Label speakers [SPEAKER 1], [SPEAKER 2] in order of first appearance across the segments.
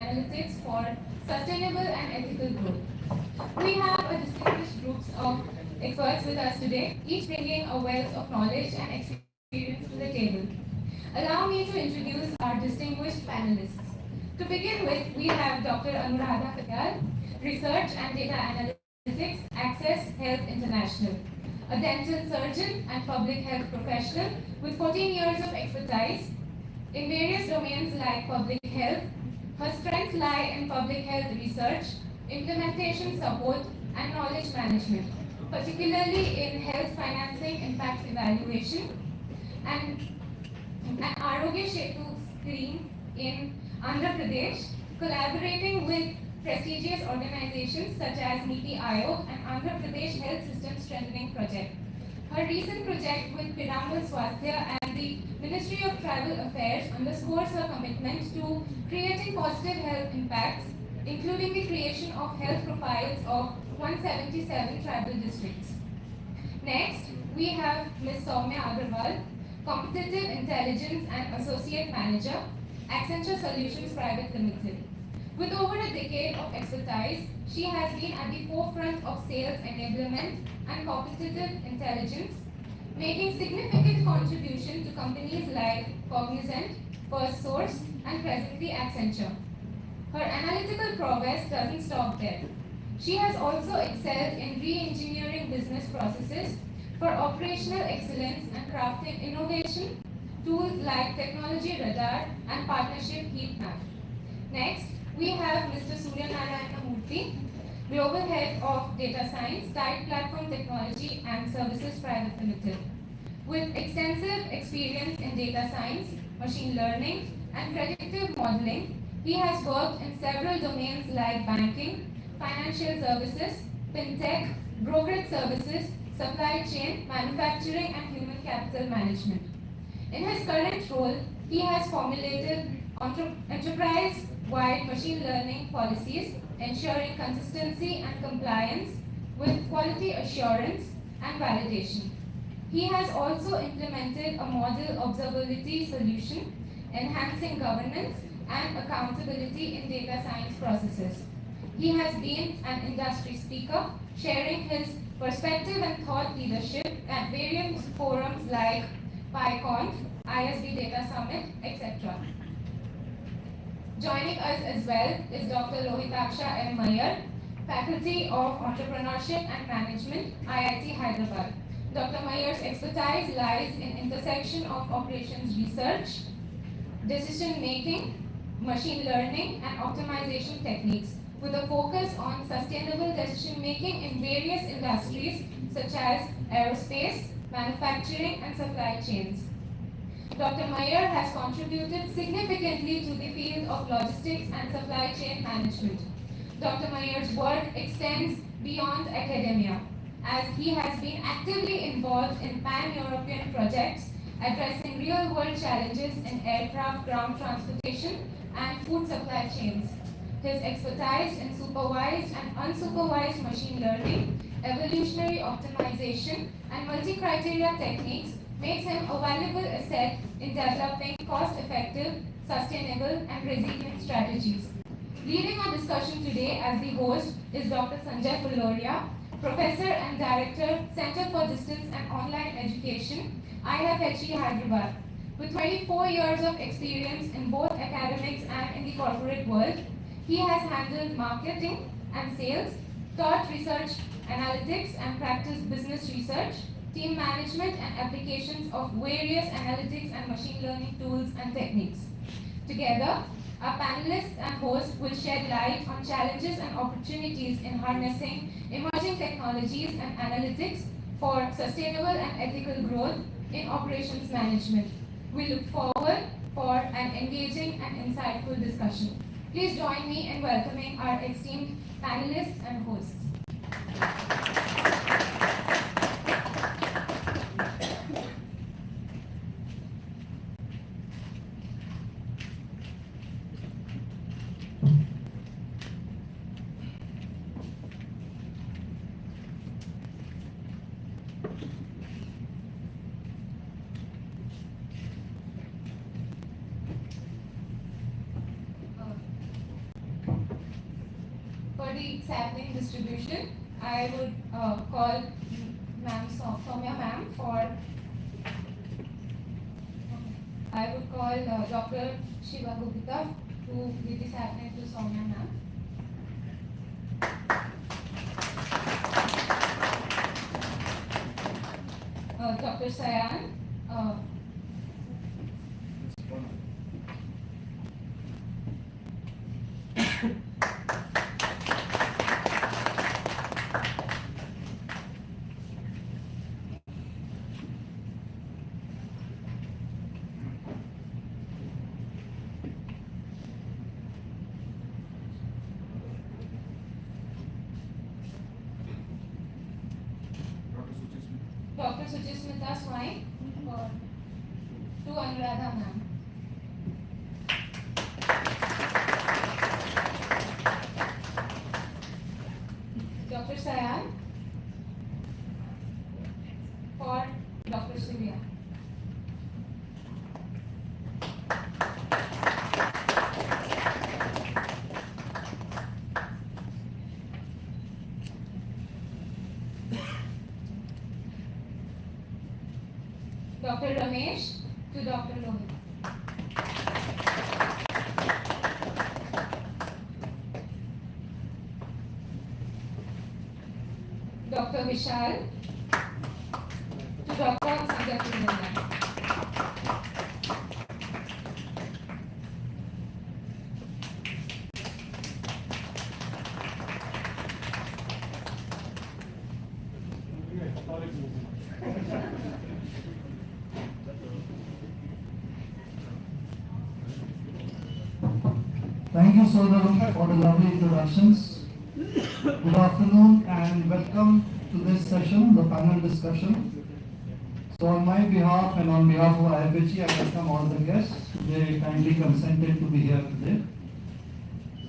[SPEAKER 1] analytics for sustainable and ethical growth. We have a distinguished group of experts with us today, each bringing a wealth of knowledge and experience to the table. Allow me to introduce our distinguished panelists. To begin with, we have Dr. Anuradha Patel, Research and Data Analytics, Access Health International, a dental surgeon and public health professional with 14 years of expertise in various domains like public health. Her strengths lie in public health research, implementation support, and knowledge management, particularly in health financing impact evaluation and an Arogya Setu scheme in Andhra Pradesh, collaborating with prestigious organizations such as NITI Aayog and Andhra Pradesh Health System Strengthening Project. Her recent project with Pirammal Swasthya and the Ministry of Tribal Affairs underscores her commitment to creating positive health impacts, including the creation of health profiles of 177 tribal districts. Next, we have Ms. Soumya Agarwal, Competitive Intelligence and Associate Manager, Accenture Solutions Private Limited. With over a decade of expertise, she has been at the forefront of sales enablement and competitive intelligence, making significant contribution to companies like Cognizant, FirstSource, and presently Accenture. Her analytical prowess doesn't stop there. She has also excelled in re-engineering business processes for operational excellence and crafting innovation tools like Technology Radar and Partnership Heat Map. Next, we have Mr. Surya Narayana Murthy, Global Head of Data Science, Tide Platform Technology and Services Private Limited. With extensive experience in data science, machine learning, and predictive modeling, he has worked in several domains like banking, financial services, fintech, brokerage services, supply chain, manufacturing, and human capital management. In his current role, he has formulated enterprise-wide machine learning policies, ensuring consistency and compliance with quality assurance and validation. He has also implemented a model observability solution, enhancing governance and accountability in data science processes. He has been an industry speaker, sharing his perspective and thought leadership at various forums like PyConf, ISD Data Summit, etc. Joining us as well is Dr. Lohitaksha M. Meyer, Faculty of Entrepreneurship and Management, IIT Hyderabad. Dr. Meyer's expertise lies in intersection of operations research, decision making, machine learning, and optimization techniques, with a focus on sustainable decision making in various industries such as aerospace, manufacturing, and supply chains. Dr. Meyer has contributed significantly to the field of logistics and supply chain management. Dr. Meyer's work extends beyond academia, as he has been actively involved in pan-European projects addressing real-world challenges in aircraft ground transportation and food supply chains. His expertise in supervised and unsupervised machine learning, evolutionary optimization, and multi-criteria techniques makes him a valuable asset in developing cost-effective, sustainable, and resilient strategies. Leading our discussion today as the host is Dr. Sanjay Fuloria, Professor and Director, Center for Distance and Online Education, IFHE Hyderabad. With 24 years of experience in both academics and in the corporate world, he has handled marketing and sales, taught research analytics and practiced business research, team management and applications of various analytics and machine learning tools and techniques. Together, our panelists and hosts will shed light on challenges and opportunities in harnessing emerging technologies and analytics for sustainable and ethical growth in operations management. We look forward for an engaging and insightful discussion. Please join me in welcoming our esteemed panelists and hosts. For the sampling distribution, I would call Ma'am Soumya Ma'am for. I would call Dr. Shiva Gupta to give the sampling to Soumya Ma'am. Dr. Sayan. Dr. Suchismita Swine to Anuradha Ma'am. Dr. Sayan for Dr. Surya. Dr. Ramesh to Dr. Lohit. Dr. Vishal to Dr. Sangha.
[SPEAKER 2] Thank you, Sodaram, for the lovely introductions. Good afternoon and welcome to this session, the panel discussion. So on my behalf and on behalf of IFHE, I welcome all the guests. They kindly consented to be here today.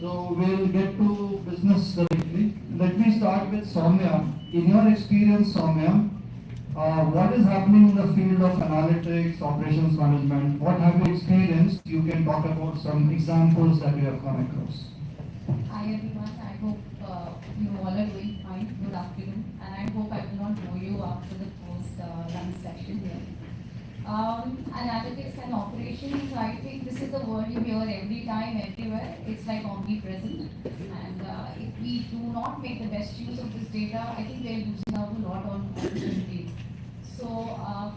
[SPEAKER 2] So we'll get to business directly. Let me start with Soumya. In your experience, Soumya, what is happening in the field of analytics, operations management? What have you experienced? You can talk about some examples that you have come across.
[SPEAKER 3] Hi everyone, I hope you all are doing fine. Good afternoon, and I hope I will not bore you after the first lunch session here. Analytics and operations, I think this is the word you hear every time, everywhere. It's like omnipresent. And if we do not make the best use of this data, I think we're losing out a lot on opportunities. So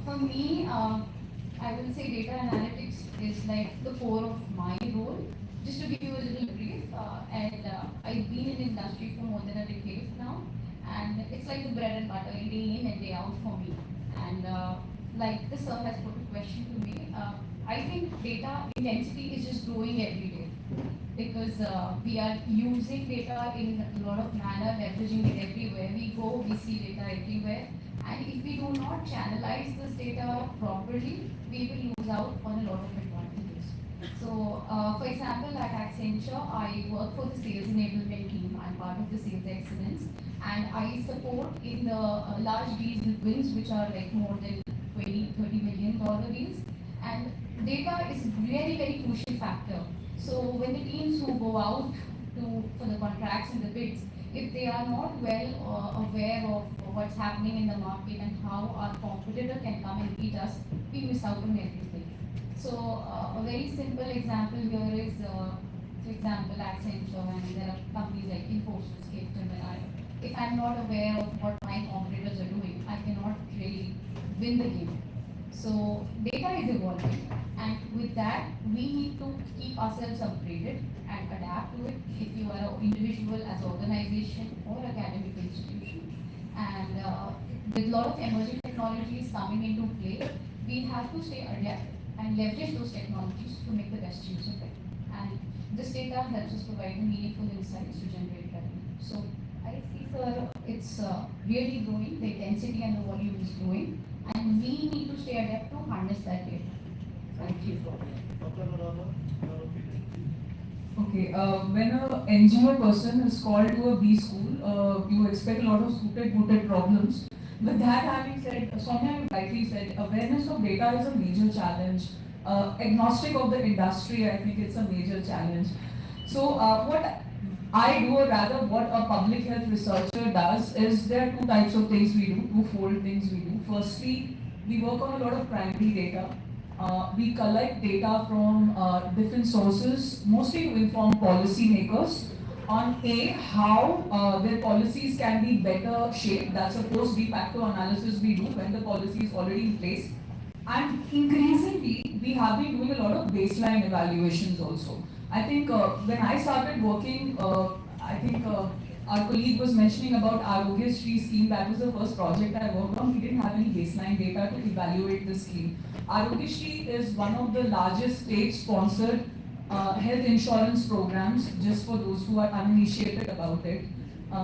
[SPEAKER 3] for me, I will say data analytics is like the core of my role. Just to give you a little brief, I've been in industry for more than a decade now, and it's like the bread and butter, day in and day out for me. And like the sir has put a question to me, I think data intensity is just growing every day because we are using data in a lot of manner, leveraging it everywhere. We go, we see data everywhere. And if we do not channelize this data properly, we will lose out on a lot of advantages. So, for example, at Accenture, I work for the sales enablement team. I'm part of the sales excellence, and I support in the large deals wins, which are like more than $20-30 million deals. And data is really very crucial factor. So when the teams who go out for the contracts and the bids, if they are not well aware of what's happening in the market and how our competitor can come and beat us, we miss out on everything. So a very simple example here is, for example, Accenture, and there are companies like Infosys, Capgemini. If I'm not aware of what my competitors are doing, I cannot really win the game. So data is evolving, and with that, we need to keep ourselves upgraded and adapt to it. If you are an individual, as an organization or academic institution, and with a lot of emerging technologies coming into play, we have to stay adapted and leverage those technologies to make the best use of it. And this data helps us provide meaningful insights to generate revenue. So I see, sir, it's really growing. The intensity and the volume is growing, and we need to stay adept to harness that data. Thank you.
[SPEAKER 4] Okay, when an engineer person is called to a B school, you expect a lot of suited-booted problems. With that having said, Soumya, you rightly said, awareness of data is a major challenge. Agnostic of the industry, I think it's a major challenge. So, what I do, or rather what a public health researcher does is there are two types of things we do, twofold things we do. Firstly, we work on a lot of primary data. We collect data from different sources, mostly to inform policymakers on how their policies can be better shaped. That's a post de facto analysis we do when the policy is already in place. And increasingly, we have been doing a lot of baseline evaluations also. I think when I started working, our colleague was mentioning about Arogya Shri scheme. That was the first project I worked on. We didn't have any baseline data to evaluate the scheme. Arogya Shri is one of the largest state-sponsored health insurance programs, just for those who are uninitiated about it.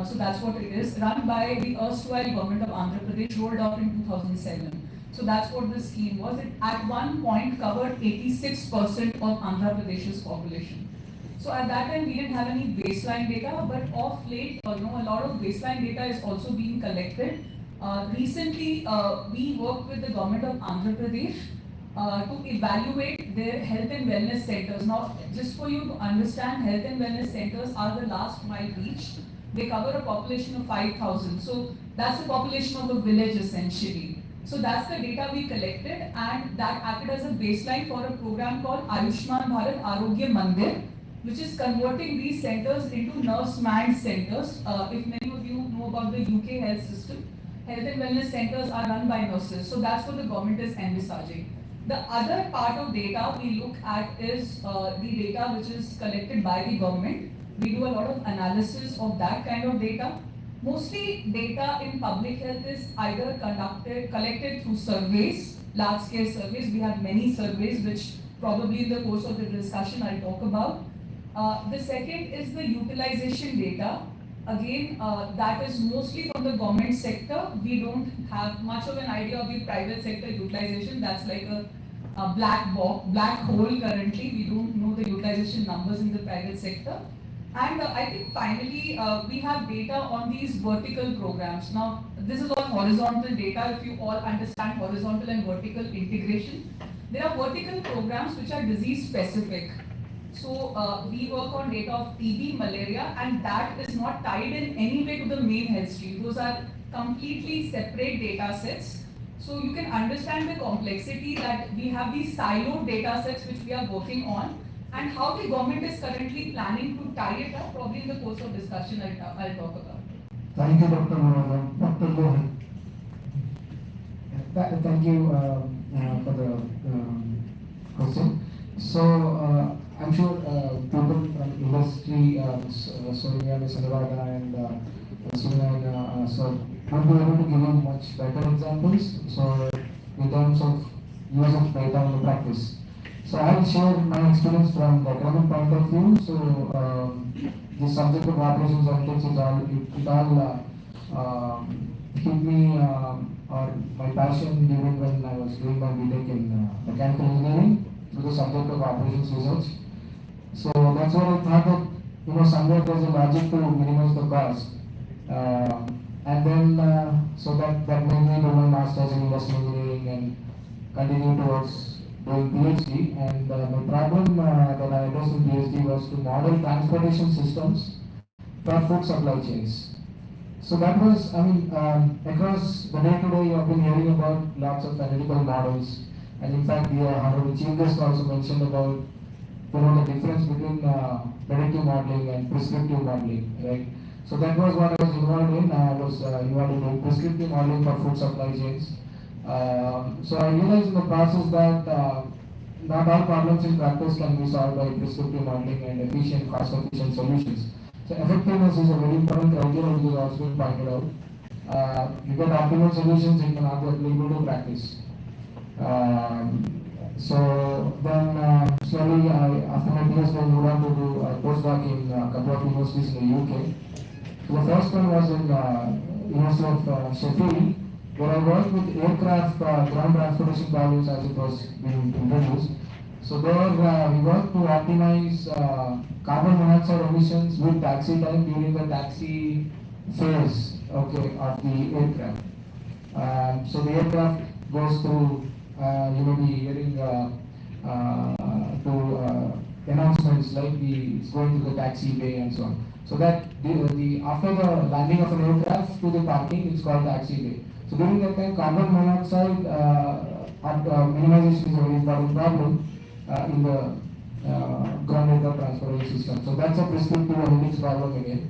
[SPEAKER 4] So that's what it is, run by the erstwhile government of Andhra Pradesh, rolled out in 2007. So that's what the scheme was. It at one point covered 86% of Andhra Pradesh's population. So at that time we didn't have any baseline data, but of late, a lot of baseline data is also being collected. Recently, we worked with the government of Andhra Pradesh to evaluate their health and wellness centers. Now, just for you to understand, health and wellness centers are the last mile reach. They cover a population of 5,000. So that's the population of a village essentially. So that's the data we collected, and that acted as a baseline for a program called Ayushman Bharat Arogya Mandir, which is converting these centers into nurse-manned centers. If many of you know about the UK health system, health and wellness centers are run by nurses. So that's what the government is envisaging. The other part of data we look at is the data which is collected by the government. We do a lot of analysis of that kind of data. Mostly data in public health is either collected through surveys, large-scale surveys. We have many surveys which probably in the course of the discussion I'll talk about. The second is the utilization data. Again, that is mostly from the government sector. We don't have much of an idea of the private sector utilization. That's like a black hole currently. We don't know the utilization numbers in the private sector. And I think finally, we have data on these vertical programs. Now, this is all horizontal data. If you all understand horizontal and vertical integration, there are vertical programs which are disease specific. So we work on data of TB, malaria, and that is not tied in any way to the main health stream. Those are completely separate data sets. So you can understand the complexity that we have these siloed data sets which we are working on, and how the government is currently planning to tie it up. Probably in the course of discussion I'll talk about.
[SPEAKER 2] Thank you, Dr. Mohan. Dr. Mohan.
[SPEAKER 5] Thank you for the question. So I'm sure people from industry, Sonia, Ms. Anuradha and Sonia, so won't be able to give you much better examples. So in terms of use of data in the practice. So I will share my experience from the academic point of view. So the subject of operations analytics, it all hit me or my passion during when I was doing my BTech in mechanical engineering through the subject of operations research. So that's why I thought that somewhere there's a logic to minimize the cost. And then so that made me do my master's in industrial engineering and continue towards doing PhD. And my problem that I addressed in PhD was to model transportation systems for food supply chains. So that was, across the day-to-day you have been hearing about lots of analytical models. And in fact, the Honorable Chief Guest also mentioned about the difference between predictive modeling and prescriptive modeling, right? So that was what I was involved in. I was involved in prescriptive modeling for food supply chains. So I realized in the process that not all problems in practice can be solved by prescriptive modeling and efficient, cost-efficient solutions. So effectiveness is a very important criteria which is also been pointed out. You get optimal solutions, it cannot be applicable to practice. So then slowly, after my PhD, I moved on to do a postdoc in a couple of universities in the UK. So the first one was in University of Sheffield, where I worked with aircraft ground transportation problems as it was being introduced. So there we worked to optimize carbon monoxide emissions with taxi time during the taxi phase of the aircraft. So the aircraft goes through you may be hearing to announcements like it's going to the taxi bay and so on. So that the after the landing of an aircraft to the parking, it's called taxi bay. So during that time, carbon monoxide minimization is a very important problem in the ground data transferring system. So that's a prescriptive analytics problem again.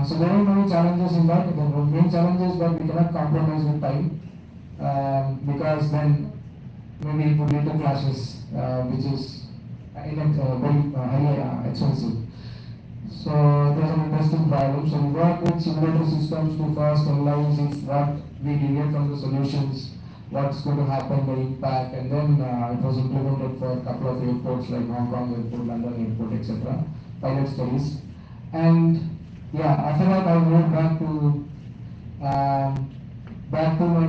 [SPEAKER 5] So there are many challenges in that. The main challenge is that we cannot compromise with time because then maybe it would lead to clashes, which is very highly expensive. So there's an interesting problem. So we work with simulator systems to first analyze if what we deviate from the solutions, what's going to happen, the impact, and then it was implemented for a couple of airports like Hong Kong Airport, London Airport, etc. Pilot studies. And yeah, after that I moved back to my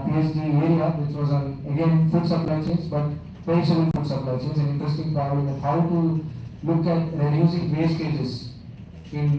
[SPEAKER 5] PhD area, which was on again food supply chains, but perishable food supply chains. An interesting problem of how to look at reducing wastages in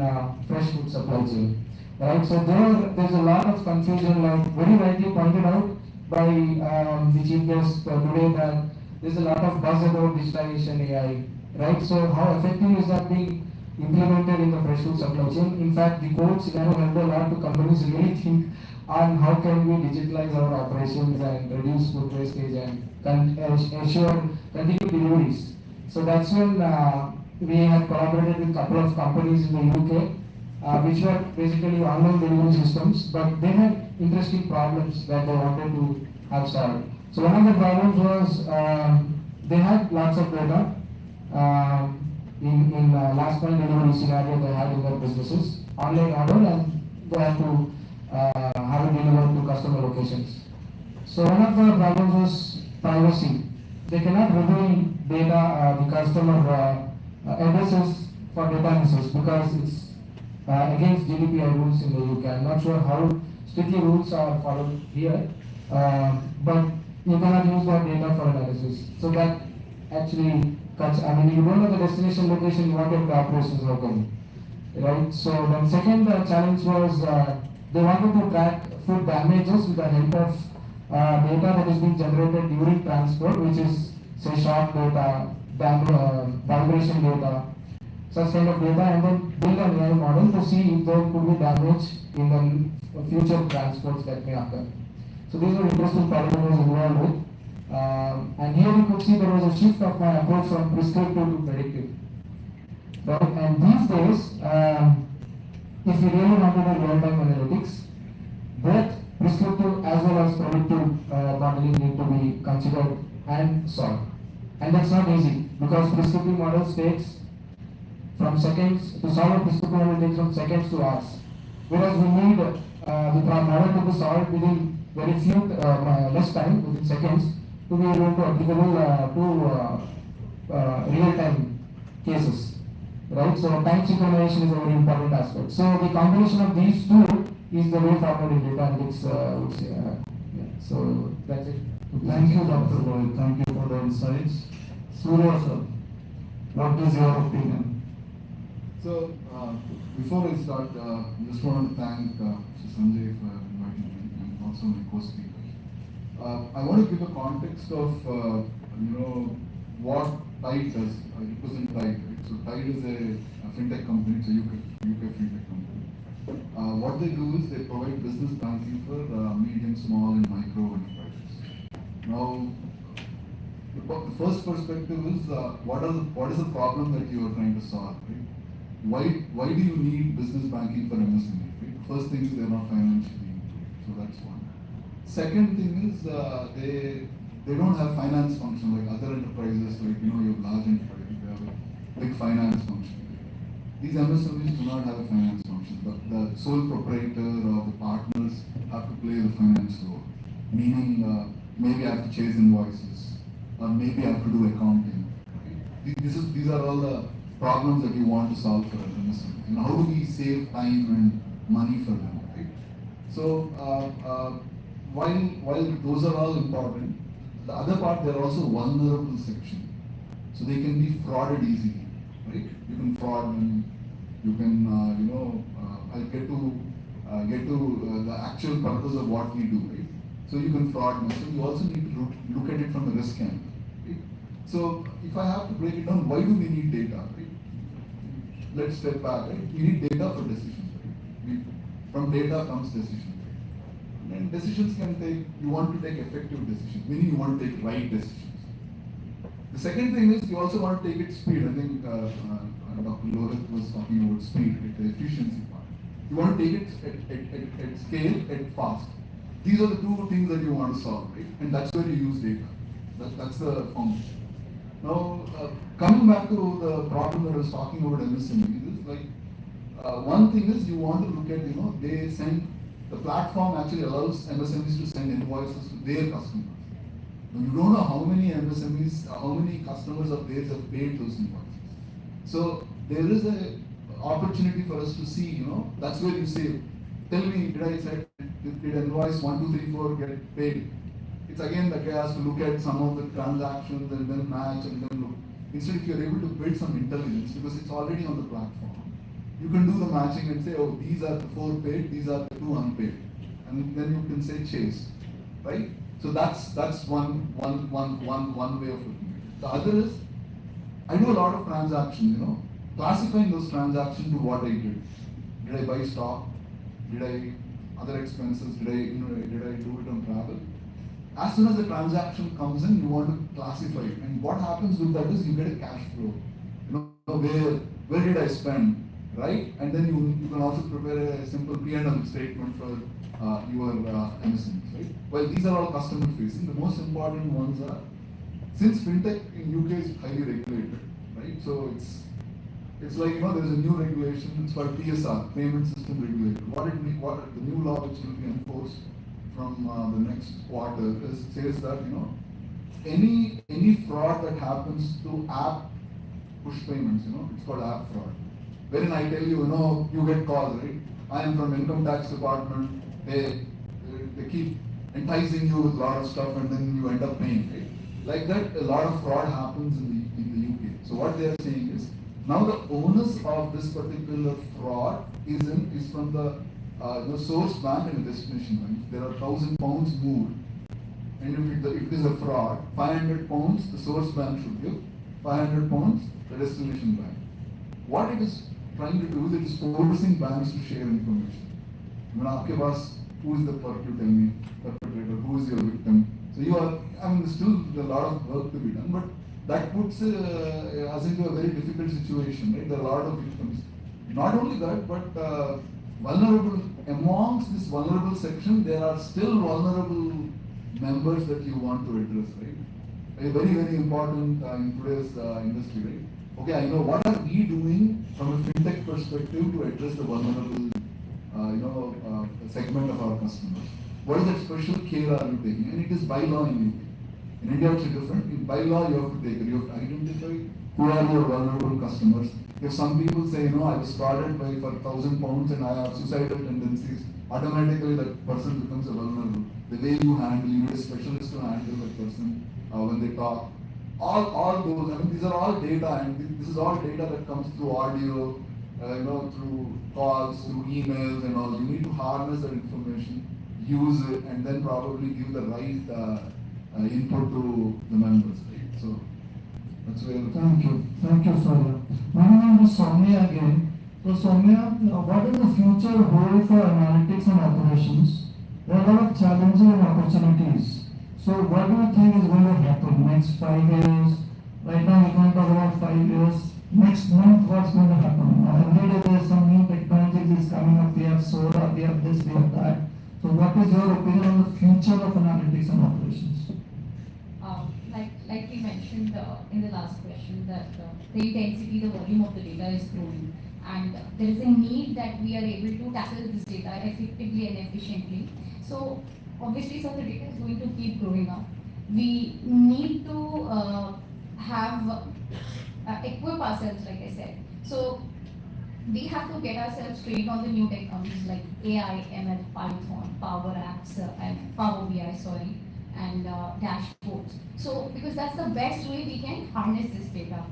[SPEAKER 5] fresh food supply chain. Right, so there's a lot of confusion, like very rightly pointed out by the chief guest today, that there's a lot of buzz about digitalization AI. Right, so how effective is that being implemented in the fresh food supply chain? In fact, the code scenario helped a lot to companies really think on how can we digitalize our operations and reduce food wastage and ensure continued deliveries. So that's when we had collaborated with a couple of companies in the UK, which were basically online delivery systems, but they had interesting problems that they wanted to have solved. So one of the problems was they had lots of data. In last mile delivery scenario they had in their businesses, online order, and they had to have it delivered to customer locations. So one of the problems was privacy. They cannot reveal data, the customer addresses for data analysis because it's against GDPR rules in the UK. I'm not sure how strictly rules are followed here, but you cannot use that data for analysis. So that actually cuts. I mean, you don't know the destination location, you wanted the operations locally, right? So then second challenge was they wanted to track food damages with the help of data that is being generated during transport, which is say shock data, vibration data, such kind of data, and then build an AI model to see if there could be damage in the future transports that may occur. So these were interesting parameters involved with. And here you could see there was a shift of my approach from prescriptive to predictive. Right? And these days, if you really want to do real-time analytics, both prescriptive as well as predictive modeling need to be considered and solved. And that's not easy because prescriptive models takes from seconds to solve a prescriptive model takes from seconds to hours. Whereas we need the model to be solved within very few less time, within seconds, to be able to applicable to real-time cases, right? So time synchronization is a very important aspect. So the combination of these two is the way forward in data analytics. Yeah. So that's it.
[SPEAKER 2] Thank you, Dr. Rohit. Thank you for the insights. Surya sir, what is your opinion?
[SPEAKER 6] So, before I start, just want to thank Mr. Sanjay for inviting me and also my co-speaker. I want to give a context of, what Tide does. I represent Tide. Right? So Tide is a fintech company, it's a UK fintech company. What they do is they provide business banking for medium, small and micro enterprises. Now, the first perspective is what is the problem that you are trying to solve, right? Why do you need business banking for MSME? Right? First thing is they're not financially included, so that's one. Second thing is they don't have finance function like other enterprises, like you have large enterprises, they have a big finance function. These MSMEs do not have a finance function, but the sole proprietor or the partners have to play the finance role. Meaning maybe I have to chase invoices, or maybe I have to do accounting. Right? These are all the problems that you want to solve for an MSME. And how do we save time and money for them? Right? So while those are all important, the other part, they're also vulnerable section. So they can be frauded easily, right? You can fraud them, you can, I'll get to the actual purpose of what we do, right? So you can fraud them. So you also need to look at it from the risk angle, right? So if I have to break it down, why do we need data, right? Let's step back, right? We need data for decisions, right? From data comes decisions, right? And decisions can take, you want to take effective decisions, meaning you want to take right decisions. The second thing is you also want to take it speed. I think Dr. Lorit was talking about speed, right? The efficiency part. You want to take it at scale, at fast. These are the two things that you want to solve, right? And that's where you use data. That's the foundation. Now, coming back to the problem that I was talking about MSME, is like one thing is you want to look at, they send, the platform actually allows MSMEs to send invoices to their customers. Now, you don't know how many MSMEs, how many customers of theirs have paid those invoices. So there is a opportunity for us to see, that's where you say, tell me, did invoice 1, 2, 3, 4 get paid? It's again the guy has to look at some of the transactions and then match and then look. Instead, if you're able to build some intelligence, because it's already on the platform, you can do the matching and say, oh, these are the 4 paid, these are the 2 unpaid. And then you can say chase, right? So that's one way of looking at it. The other is, I do a lot of transactions, classifying those transactions to what I did. Did I buy stock? Did I other expenses? Did I do it on travel? As soon as the transaction comes in, you want to classify it. And what happens with that is you get a cash flow. Where did I spend, right? And then you can also prepare a simple P&L statement for your MSMEs, right? Well, these are all customer facing. The most important ones are, since fintech in UK is highly regulated, right? So it's like, there's a new regulation, it's called PSR, Payment System Regulator. What the new law which will be enforced from the next quarter says that, any fraud that happens to app push payments, it's called app fraud. Wherein I tell you, you get calls, right? I am from income tax department, they keep enticing you with a lot of stuff and then you end up paying, right? Like that, a lot of fraud happens in the UK. So what they are saying is, now the onus of this particular fraud is from the source bank and the destination bank. If there are £1,000 moved, and if it is a fraud, £500 the source bank should give, £500 the destination bank. What it is trying to do is it is forcing banks to share information. Who is the perpetrator, who is your victim? So there's still a lot of work to be done, but that puts us into a very difficult situation, right? There are a lot of victims. Not only that, but amongst this vulnerable section, there are still vulnerable members that you want to address, right? Very, very important in today's industry, right? Okay, I know what are we doing from a fintech perspective to address the vulnerable, segment of our customers. What is that special care are you taking? And it is by law in UK. In India, it's different. By law, you have to take it. You have to identify who are your vulnerable customers. If some people say, I was frauded for £1,000 and I have suicidal tendencies, automatically that person becomes a vulnerable. The way you need a specialist to handle that person when they talk. All those, these are all data, and this is all data that comes through audio, through calls, through emails and all. You need to harness that information, use it, and then probably give the right input to the members, right? So that's where.
[SPEAKER 2] Thank you, Surya. Moving on to Soumya again. So Soumya, what is the future hold for analytics and operations? There are a lot of challenges and opportunities. So what do you think is going to happen next 5 years? Right now we can't talk about 5 years. Next month, what's going to happen? Every day there's some new technologies coming up. We have solar, we have this, we have that. So what is your opinion on the future of analytics and operations?
[SPEAKER 3] Like we mentioned in the last question, that the intensity, the volume of the data is growing, and there is a need that we are able to tackle this data effectively and efficiently. So obviously, the data is going to keep growing up. We need to equip ourselves, like I said. So we have to get ourselves trained on the new technologies like AI, ML, Python, Power Apps, and Power BI, and dashboards. So because that's the best way we can harness this data.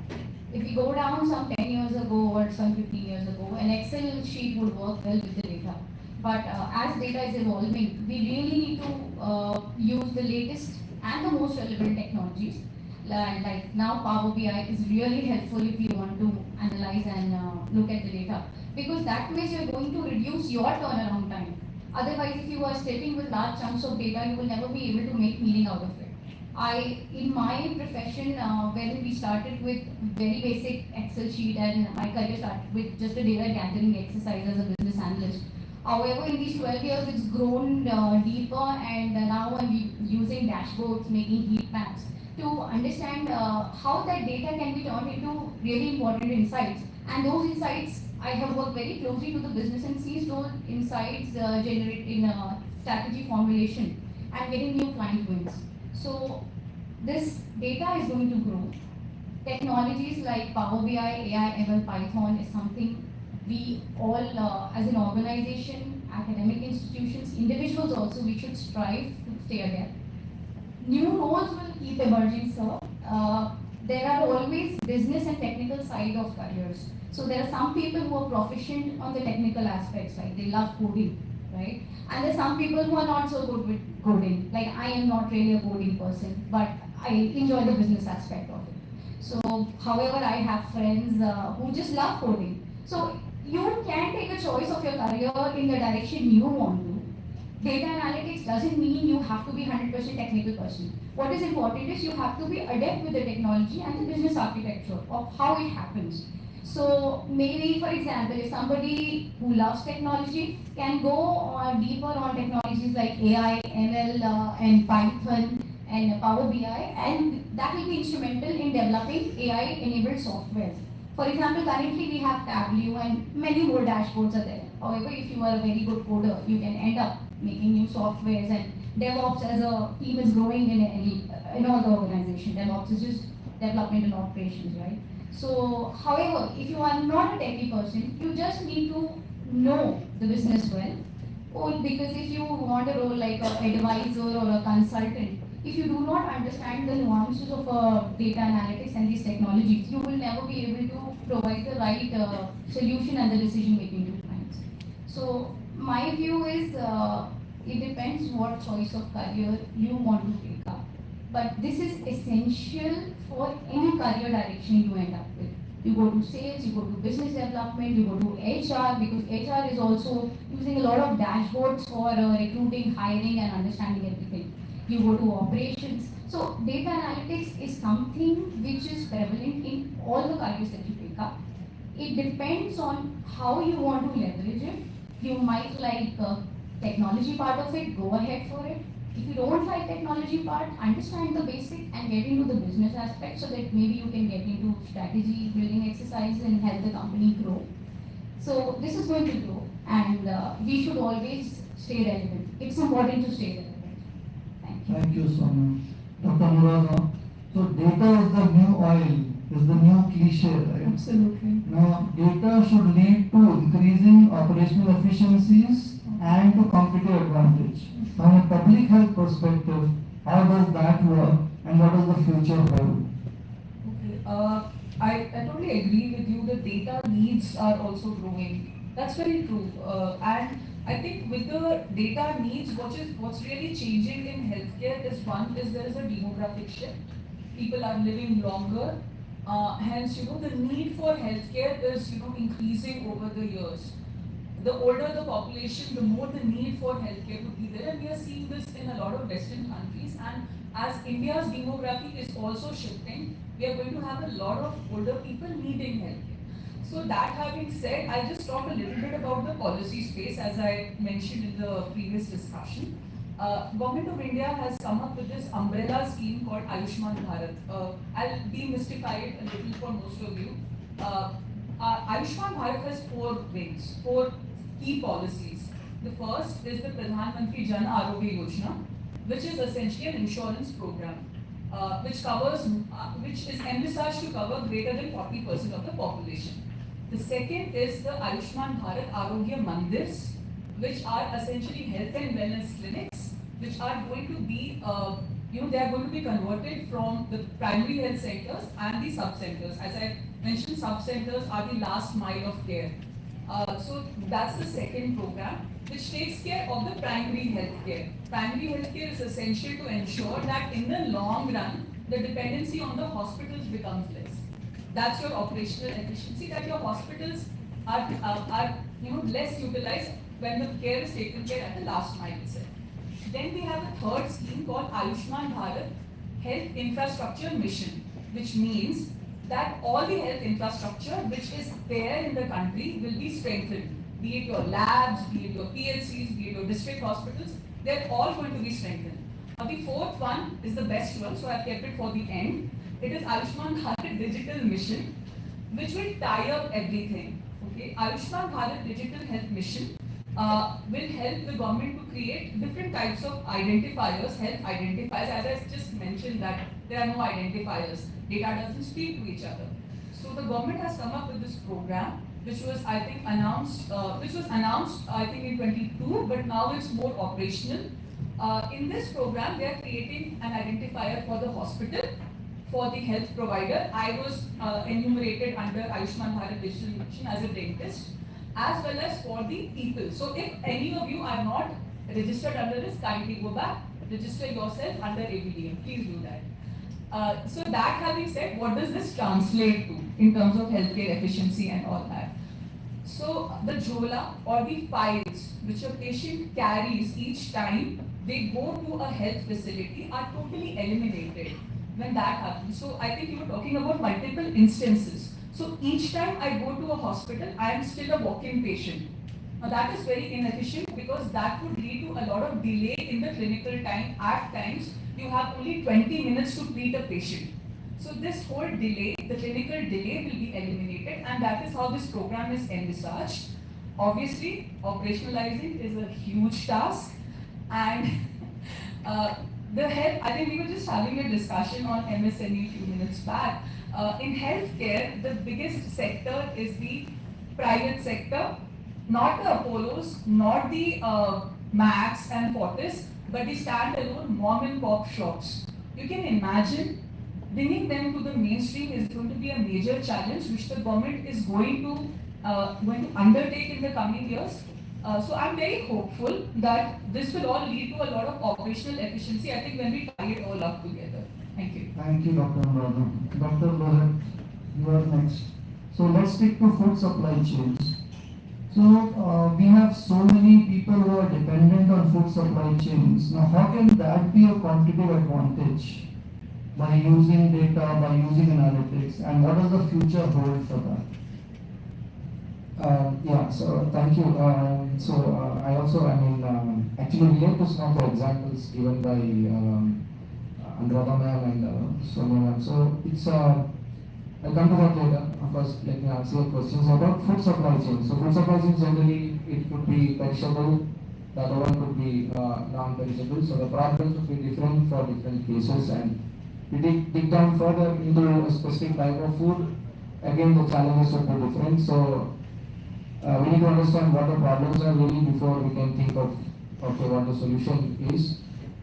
[SPEAKER 3] If we go down some 10 years ago or some 15 years ago, an Excel sheet would work well with the data. But as data is evolving, we really need to use the latest and the most relevant technologies Like now Power BI is really helpful if you want to analyze and look at the data, because that means you're going to reduce your turnaround time. Otherwise, if you are sitting with large chunks of data, you will never be able to make meaning out of it. In my profession, when we started with very basic Excel sheet, and my career started with just a data gathering exercise as a business analyst. However, in these 12 years, it's grown deeper, and now I'm using dashboards, making heat maps to understand how that data can be turned into really important insights. And those insights, I have worked very closely to the business and sees those insights generate in strategy formulation and getting new client wins. So this data is going to grow. Technologies like Power BI, AI, ML, Python is something we all, as an organization, academic institutions, individuals also, we should strive to stay ahead. New roles will keep emerging, sir. There are always business and technical side of careers. So there are some people who are proficient on the technical aspects, like they love coding, right? And there are some people who are not so good with coding. Like I am not really a coding person, but I enjoy the business aspect of it. So, however, I have friends who just love coding. So you can take a choice of your career in the direction you want to. Data analytics doesn't mean you have to be 100% technical person. What is important is you have to be adept with the technology and the business architecture of how it happens. So maybe, for example, if somebody who loves technology can go deeper on technologies like AI, ML, and Python and Power BI, and that will be instrumental in developing AI-enabled software. For example, currently we have Tableau and many more dashboards are there. However, if you are a very good coder, you can end up making new softwares, and DevOps as a team is growing in all the organization. DevOps is just development and operations, right? So, however, if you are not a techie person, you just need to know the business well. Or because if you want a role like an advisor or a consultant, if you do not understand the nuances of data analytics and these technologies, you will never be able to provide the right solution and the decision making to clients. So my view is it depends what choice of career you want to take up. But this is essential for any career direction you end up with. You go to sales, you go to business development, you go to HR, because HR is also using a lot of dashboards for recruiting, hiring, and understanding everything. You go to operations. So data analytics is something which is prevalent in all the careers that you pick up. It depends on how you want to leverage it. You might like technology part of it, go ahead for it. If you don't like technology part, understand the basic and get into the business aspect so that maybe you can get into strategy building exercise and help the company grow. So this is going to grow, and we should always stay relevant. It's important to stay relevant. Thank you.
[SPEAKER 2] Thank you, Sonia. Dr. Murada, so data is the new oil, is the new cliche, right?
[SPEAKER 4] Absolutely.
[SPEAKER 2] Now, data should lead to increasing operational efficiencies and to competitive advantage. From a public health perspective, how does that work and what does the future hold?
[SPEAKER 4] Okay. I totally agree with you. The data needs are also growing. That's very true. And I think with the data needs, what's really changing in healthcare is there is a demographic shift. People are living longer. Hence, the need for healthcare is increasing over the years. The older the population, the more the need for healthcare would be there, and we are seeing this in a lot of Western countries. And as India's demography is also shifting, we are going to have a lot of older people needing healthcare. So that having said, I'll just talk a little bit about the policy space, as I mentioned in the previous discussion. Government of India has come up with this umbrella scheme called Ayushman Bharat. I'll demystify it a little for most of you. Ayushman Bharat has four wings, four key policies. The first is the Pradhan Mantri Jan Arogya Yojana, which is essentially an insurance program, which is envisaged to cover greater than 40% of the population. The second is the Ayushman Bharat Arogya Mandirs, which are essentially health and wellness clinics, which are going to be, they are going to be converted from the primary health centers and the sub-centers. As I mentioned, sub-centers are the last mile of care. So that's the second program, which takes care of the primary health care. Primary health care is essential to ensure that in the long run, the dependency on the hospitals becomes less. That's your operational efficiency, that your hospitals are less utilized when the care is taken care at the last mile itself. Then we have a third scheme called Ayushman Bharat Health Infrastructure Mission, which means that all the health infrastructure which is there in the country will be strengthened. Be it your labs, be it your PHCs, be it your district hospitals, they're all going to be strengthened. The fourth one is the best one, so I've kept it for the end. It is Ayushman Bharat Digital Mission, which will tie up everything. Okay, Ayushman Bharat Digital Health Mission will help the government to create different types of identifiers, health identifiers. As I just mentioned that there are no identifiers, data doesn't speak to each other. So the government has come up with this program, which was announced in 22, but now it's more operational. In this program, they are creating an identifier for the hospital, for the health provider. I was enumerated under Ayushman Bharat Digital Mission as a dentist, as well as for the people. So if any of you are not registered under this, kindly go back, register yourself under ABDM. Please do that. So that having said, what does this translate to in terms of healthcare efficiency and all that? So the JOLA or the files which a patient carries each time they go to a health facility are totally eliminated when that happens. So I think you were talking about multiple instances. So each time I go to a hospital, I am still a walk-in patient. Now that is very inefficient because that would lead to a lot of delay in the clinical time. At times, you have only 20 minutes to treat a patient. So this whole delay, the clinical delay will be eliminated, and that is how this program is envisaged. Obviously, operationalizing is a huge task, and the health, I think we were just having a discussion on MSME a few minutes back. In healthcare, the biggest sector is the private sector, not the Apollos, not the Max and Fortis, but the standalone mom and pop shops. You can imagine bringing them to the mainstream is going to be a major challenge which the government is going to undertake in the coming years. So I'm very hopeful that this will all lead to a lot of operational efficiency. I think when we tie it all up together. Thank you.
[SPEAKER 2] Thank you, Dr. Anuradha. Dr. Lohan, you are next. So let's stick to food supply chains. So we have so many people who are dependent on food supply chains. Now, how can that be a competitive advantage? By using data, by using analytics, and what does the future hold for that?
[SPEAKER 5] Yeah, so thank you. I also, actually relate to some of the examples given by Anuradha ma'am and Sonia ma'am. So it's, I'll come to that later. First, let me answer your questions about food supply chain. So food supply chain generally, it could be perishable, the other one could be non-perishable. So the problems would be different for different cases, and we dig down further into a specific type of food, again the challenges would be different. So we need to understand what the problems are really before we can think of what the solution is.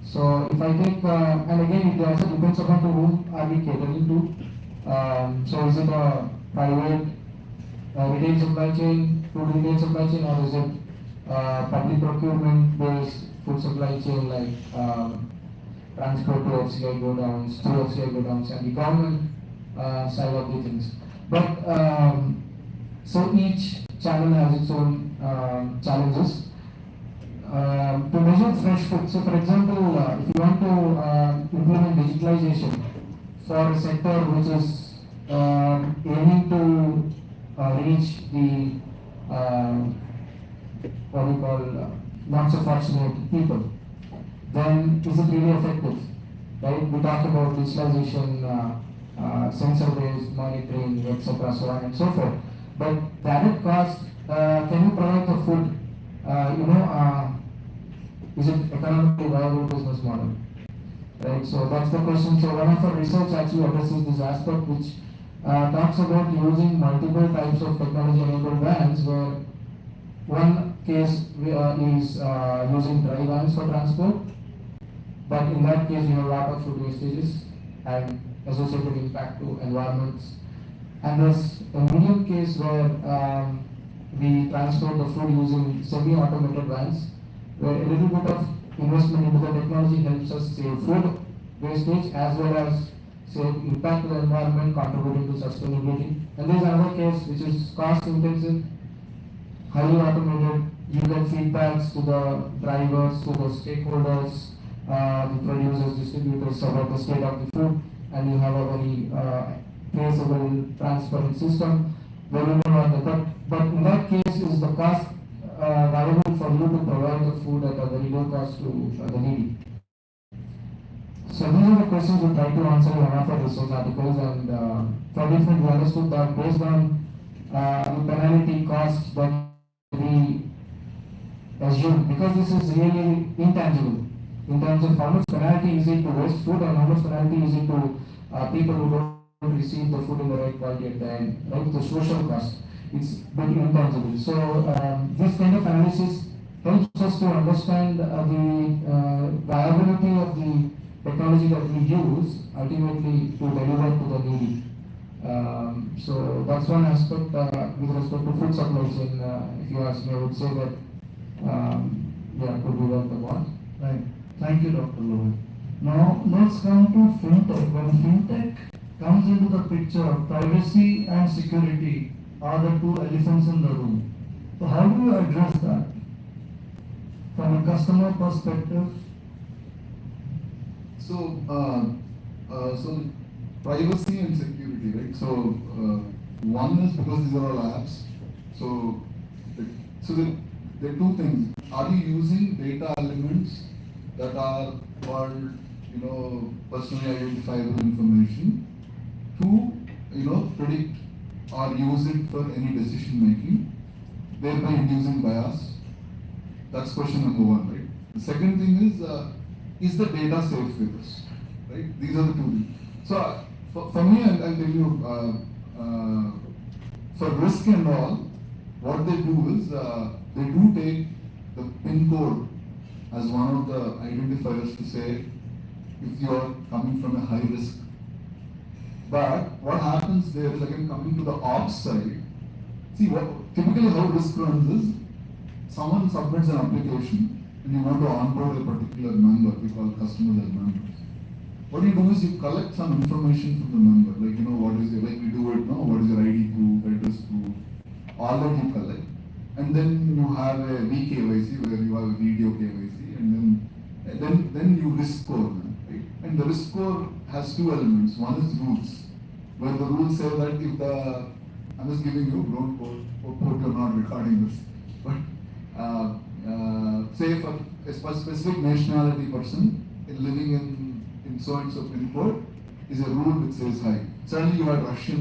[SPEAKER 5] So if I take, and again it also depends upon to whom are we catering to. So is it a private retail supply chain, food retail supply chain, or is it public procurement based food supply chain like transport to FCI go downs, to FCI go downs, and the government side of the things. But so each channel has its own challenges. To measure fresh food, so for example, if you want to implement digitalization for a sector which is aiming to reach the what we call not so fortunate people, then is it really effective? Right? We talk about digitalization, sensor-based monitoring, etc., so on and so forth. But direct cost, can you provide the food? Is it economically viable business model? Right. So that's the question. So one of our research actually addresses this aspect, which talks about using multiple types of technology-enabled vans, where one case is using dry vans for transport, but in that case you have a lot of food wastages and associated impact to environments. And there's a medium case where we transport the food using semi-automated vans, where a little bit of investment into the technology helps us save food wastage as well as say impact to the environment, contributing to sustainability. And there is another case which is cost intensive, highly automated. You get feedbacks to the drivers, to the stakeholders, the producers, distributors about the state of the food, and you have a very traceable, transparent system. But in that case, is the cost viable for you to provide the food at a very low cost to the needy? So these are the questions we try to answer in one of our research articles, and for different we understood that based on the penalty cost that we assume, because this is really intangible in terms of how much penalty is it to waste food and how much penalty is it to people who don't receive the food in the right quality at the end, right? The social cost, it's very intangible. So this kind of analysis helps us to understand the viability of the technology that we use ultimately to deliver to the needy. So that's one aspect with respect to food supply chain. If you ask me, I would say that could be worth the want.
[SPEAKER 2] Right. Thank you, Dr. Lohan. Now let's come to fintech. When fintech comes into the picture, privacy and security are the two elephants in the room. So how do you address that from a customer perspective?
[SPEAKER 6] So privacy and security, right? So one is because these are all apps. So there are two things. Are you using data elements that are called, personally identifiable information to, predict or use it for any decision making, thereby inducing bias? That's question number one, right? The second thing is the data safe with us, right? These are the two things. So for me, I'll tell you, for risk and all, what they do is they do take the PIN code as one of the identifiers to say if you are coming from a high risk. But what happens there is, again, coming to the ops side. See, typically how risk runs is someone submits an application and you want to onboard a particular member. We call customers as members. What you do is you collect some information from the member, like what is your, like we do it now, what is your ID proof, address proof, all that you collect. And then you have a VKYC where you have a video KYC, and then you risk score them, right? And the risk score has two elements. One is rules, where the rules say that if I'm just giving you, don't quote, you're not recording this, but say for a specific nationality person living in so and so pin code is a rule which says high. Suddenly you had Russia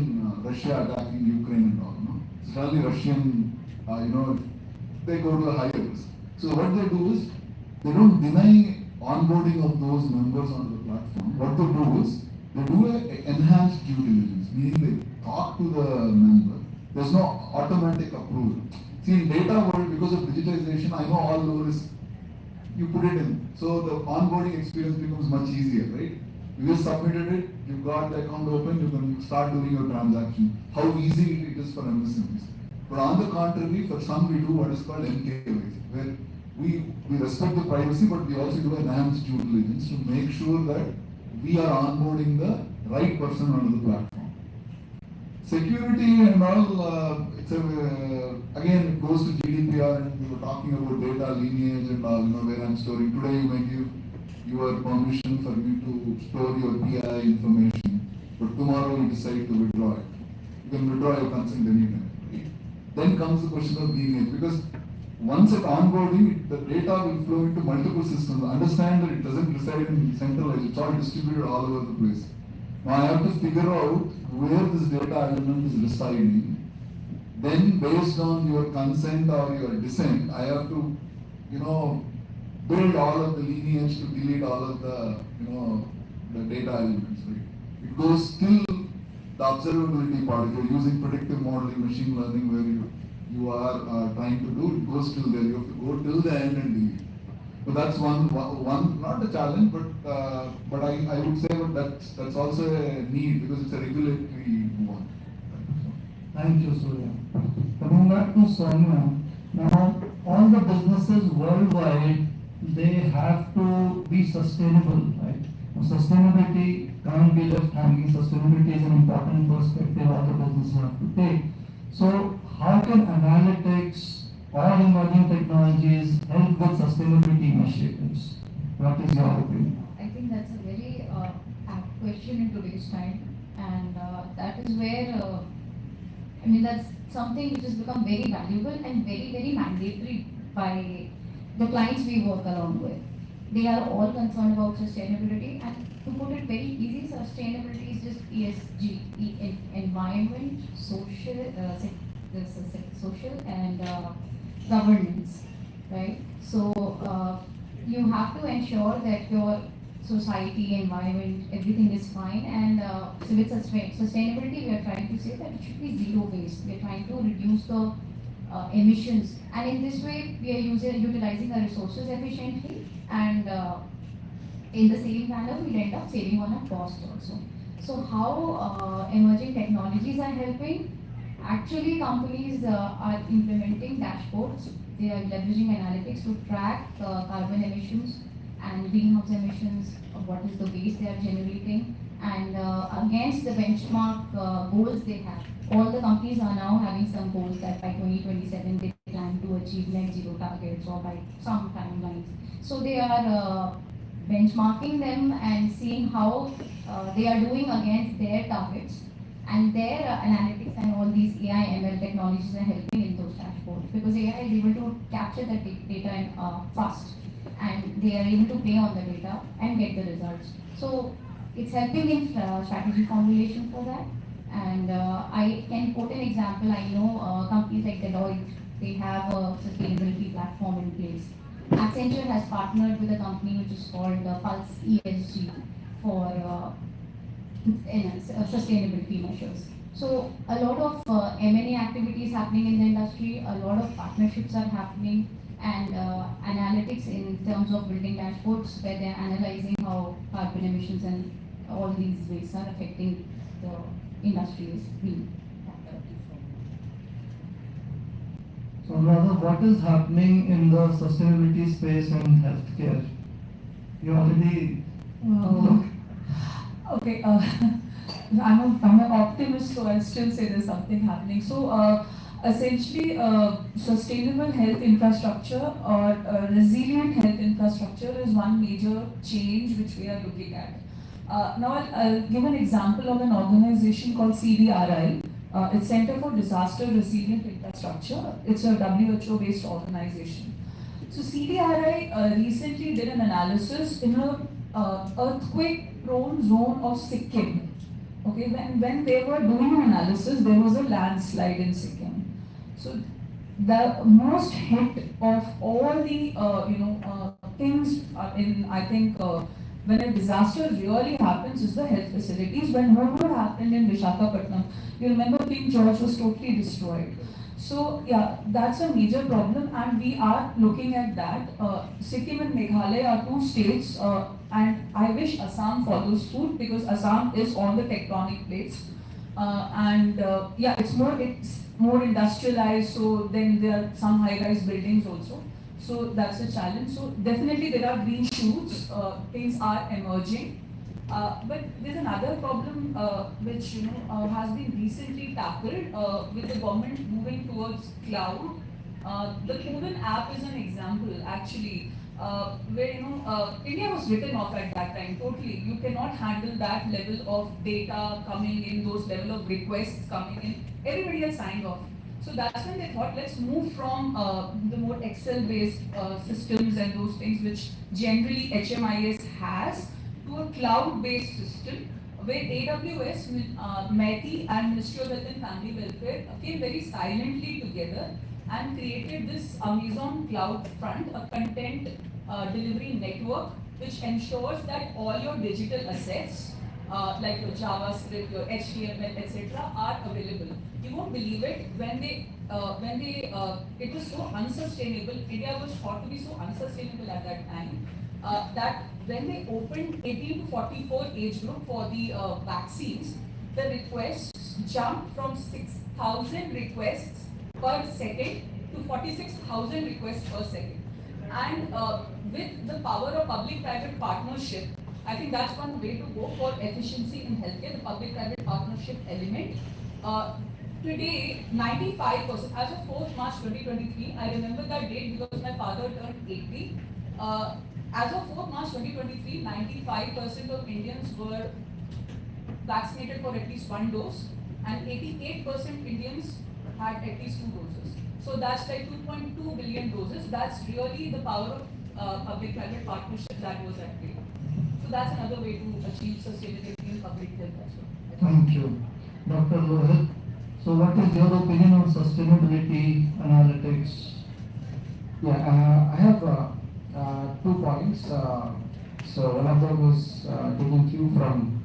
[SPEAKER 6] attacking Ukraine and all, no? Suddenly Russian, they go to a higher risk. So what they do is, they don't deny onboarding of those members onto the platform. What they do is, they do an enhanced due diligence, meaning they talk to the member. There's no automatic approval. See, in data world, because of digitization, I know all low risk. You put it in. So the onboarding experience becomes much easier, right? You just submitted it, you've got the account open, you can start doing your transaction. How easy it is for MSMEs. But on the contrary, for some we do what is called NKYC, where we respect the privacy, but we also do enhanced due diligence to make sure that we are onboarding the right person onto the platform. Security and all, again, it goes to GDPR, and we were talking about data lineage and all, where I'm storing. Today you may give your permission for me to store your PI information, but tomorrow you decide to withdraw it. You can withdraw your consent anytime, right? Then comes the question of lineage, because once at onboarding, the data will flow into multiple systems. Understand that it doesn't reside in centralized, it's all distributed all over the place. Now I have to figure out where this data element is residing. Then based on your consent or your dissent, I have to, build all of the lineage to delete all of the, the data elements, right? It goes till the observability part. If you're using predictive modeling, machine learning, where you are trying to do, it goes till there. You have to go till the end and delete. So that's one not a challenge, but I would say that that's also a need, because it's a regulatory one.
[SPEAKER 2] Thank you, Surya. Coming back to Sonia, now all the businesses worldwide, they have to be sustainable, right? Sustainability can't be left hanging. Sustainability is an important perspective all the businesses have to take. So how can analytics or emerging technologies help with sustainability initiatives? What is your opinion?
[SPEAKER 3] I think that's a very apt question in today's time, and that is where I mean that's something which has become very valuable and very very mandatory by the clients we work along with. They are all concerned about sustainability, and to put it very easy, sustainability is just ESG, environment, social and governance, right? So you have to ensure that your society, environment, everything is fine. And so with sustainability, we are trying to say that it should be zero waste. We are trying to reduce the emissions, and in this way, we are utilizing our resources efficiently, and in the same manner, we'll end up saving on our cost also. So how emerging technologies are helping? Actually, companies are implementing dashboards. They are leveraging analytics to track carbon emissions and greenhouse emissions, of what is the waste they are generating, and against the benchmark goals they have. All the companies are now having some goals that by 2027 they plan to achieve net zero targets or by some timelines. So they are benchmarking them and seeing how they are doing against their targets, and their analytics and all these AI ML technologies are helping in those dashboards, because AI is able to capture the data in, fast, and they are able to play on the data and get the results. So it's helping in strategy formulation for that. And I can quote an example. I know companies like Deloitte, they have a sustainability platform in place. Accenture has partnered with a company which is called Pulse ESG for sustainability measures. So a lot of M&A activities happening in the industry, a lot of partnerships are happening, and analytics in terms of building dashboards where they're analyzing how carbon emissions and all these wastes are affecting the industries.
[SPEAKER 2] So rather, what is happening in the sustainability space in healthcare? You already look.
[SPEAKER 4] Okay, I'm an optimist, so I'll still say there's something happening. So essentially, sustainable health infrastructure or resilient health infrastructure is one major change which we are looking at. Now I'll give an example of an organization called CDRI. It's Center for Disaster Resilient Infrastructure. It's a WHO-based organization. So CDRI recently did an analysis in a earthquake-prone zone of Sikkim. Okay, when they were doing an analysis, there was a landslide in Sikkim. So the most hit of all the things in, I think, when a disaster really happens is the health facilities. When what happened in Visakhapatnam, you remember King George was totally destroyed. So yeah, that's a major problem, and we are looking at that. Sikkim and Meghalaya are two states, and I wish Assam follows suit, because Assam is on the tectonic plates, yeah, it's more industrialized. So then there are some high-rise buildings also. So that's a challenge. So definitely there are green shoots. Things are emerging. But there's another problem which has been recently tackled with the government moving towards cloud. The Kodan app is an example, actually, where India was written off at that time totally. You cannot handle that level of data coming in, those level of requests coming in. Everybody has signed off. So that's when they thought, let's move from the more Excel-based systems and those things which generally HMIS has, to a cloud-based system where AWS, METI and Ministry of Health and Family Welfare came very silently together and created this Amazon Cloud Front, a content delivery network which ensures that all your digital assets like your JavaScript, your HTML, etc. are available. You won't believe it, when it was so unsustainable. India was thought to be so unsustainable at that time, that when they opened 18 to 44 age group for the vaccines, the requests jumped from 6,000 requests per second to 46,000 requests per second. And with the power of public-private partnership, I think that's one way to go for efficiency in healthcare, the public-private partnership element. Today, 95%, as of 4th March 2023, I remember that date because my father turned 80. As of 4th March 2023, 95% of Indians were vaccinated for at least one dose, and 88% Indians had at least 2 doses. So that's like 2.2 billion doses. That's really the power of public-private partnerships that was at play. So that's another way to achieve sustainability in public health as well.
[SPEAKER 2] Thank you. Dr. Rohit, so what is your opinion on sustainability analytics?
[SPEAKER 5] Yeah, I have 2 points. So one of them is taking cue from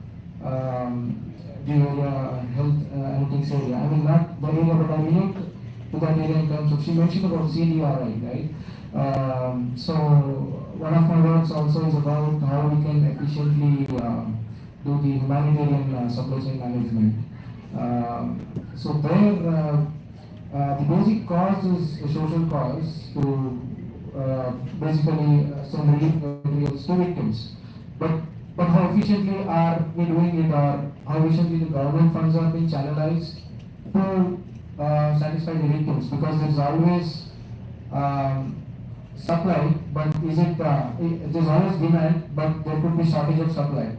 [SPEAKER 5] the area health analytics area. I mean not the area, but I relate to that area in terms of, she mentioned about CDRI, right? So one of my works also is about how we can efficiently do the humanitarian supply chain management. So there, the basic cause is a social cause to basically send relief materials to victims. But how efficiently are we doing it, or how efficiently the government funds are being channelized to satisfy the victims? Because there's always supply, but is it, there's always demand, but there could be shortage of supply.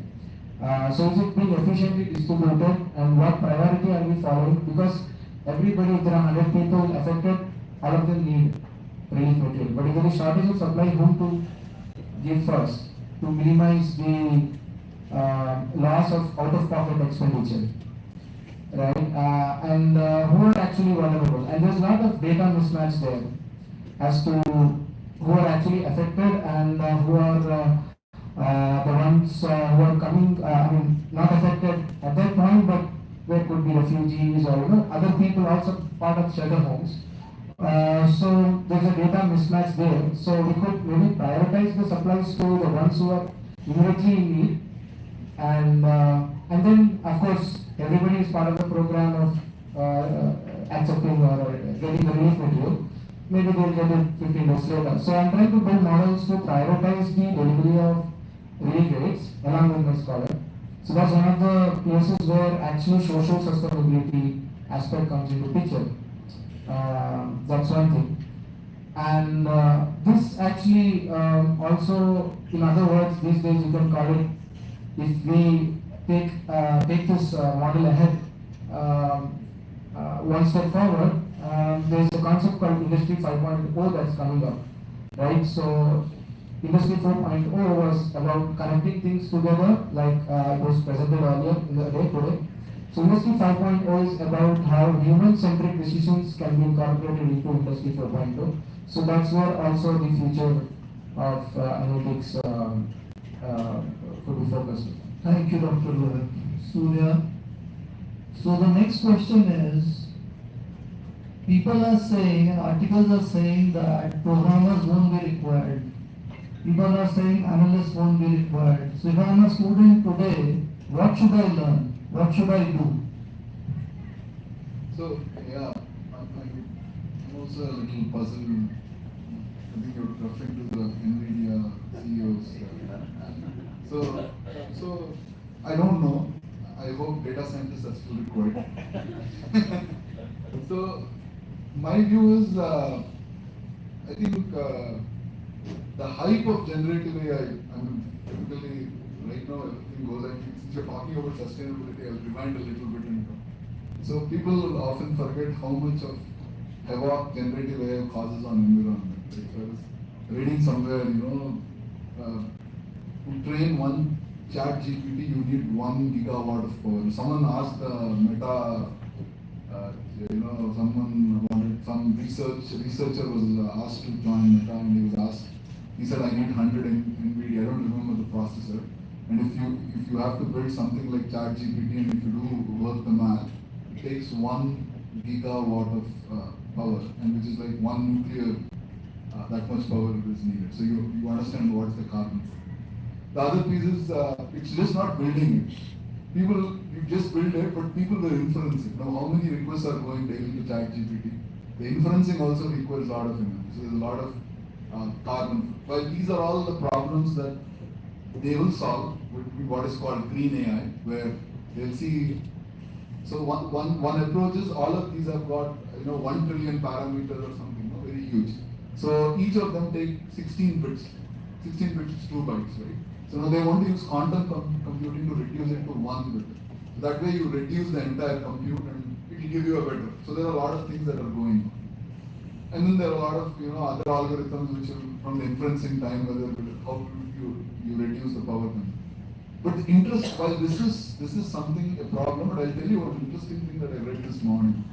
[SPEAKER 5] So is it being efficiently distributed, and what priority are we following? Because everybody, if there are 100 people affected, all of them need relief material. But if there is shortage of supply, whom to give first to minimize the loss of out-of-pocket expenditure, right? And who are actually vulnerable? And there's a lot of data mismatch there as to who are actually affected and who are the ones who are coming, I mean, not affected at that point, but there could be refugees or other people also part of shelter homes. So there's a data mismatch there. So we could maybe prioritize the supplies to the ones who are immediately in need, and then of course everybody is part of the program of accepting or getting the relief material. Maybe they'll get it 15 days later. So I'm trying to build models to prioritize the delivery of relief rates along with my scholar. So that's one of the places where actually social sustainability aspect comes into picture. That's one thing. And this actually also, in other words, these days you can call it, if we take this model ahead one step forward, there's a concept called Industry 5.0 that's coming up, right? So Industry 4.0 was about connecting things together, like it was presented earlier in the day today. So Industry 5.0 is about how human-centric decisions can be incorporated into Industry 4.0. So that's where also the future of analytics could be focused.
[SPEAKER 2] Thank you, Dr. Rohit. Surya. So the next question is, people are saying, and articles are saying that programmers won't be required. People are saying analysts won't be required. So if I'm a student today, what should I learn? What should I do?
[SPEAKER 6] So, yeah, I'm also a little puzzled. I think you're referring to the NVIDIA CEOs. So I don't know. I hope data scientists are still required. So, my view is, I think the hype of generative AI, I mean, typically, right now everything goes, I think, since you're talking about sustainability, I'll rewind a little bit. So people often forget how much of havoc generative AI causes on environment. Right? So I was reading somewhere, to train one chat GPT, you need 1 gigawatt of power. Someone asked Meta, someone wanted, some researcher was asked to join Meta, and he was asked, he said, I need 100 NVIDIA, I don't remember the processor. And if you have to build something like ChatGPT, and if you do work the math, it takes 1 gigawatt of power, and which is like 1 nuclear, that much power is needed. So you understand what's the carbon. The other piece is, it's just not building it. You just build it, but people will inference it. Now, how many requests are going daily to ChatGPT? The inferencing also requires a lot of energy. So there's a lot of carbon. Well, these are all the problems that they will solve what is called green AI, where they'll see. So one approach is all of these have got 1 trillion parameters or something, very huge. So each of them take 16 bits. 16 bits is 2 bytes, right? So now they want to use quantum computing to reduce it to 1 bit. So that way you reduce the entire compute and it will give you a better. So there are a lot of things that are going on. And then there are a lot of other algorithms which are from the inferencing time, whether how you reduce the power consumption. But the interest, while this is something, a problem, but I'll tell you one interesting thing that I read this morning.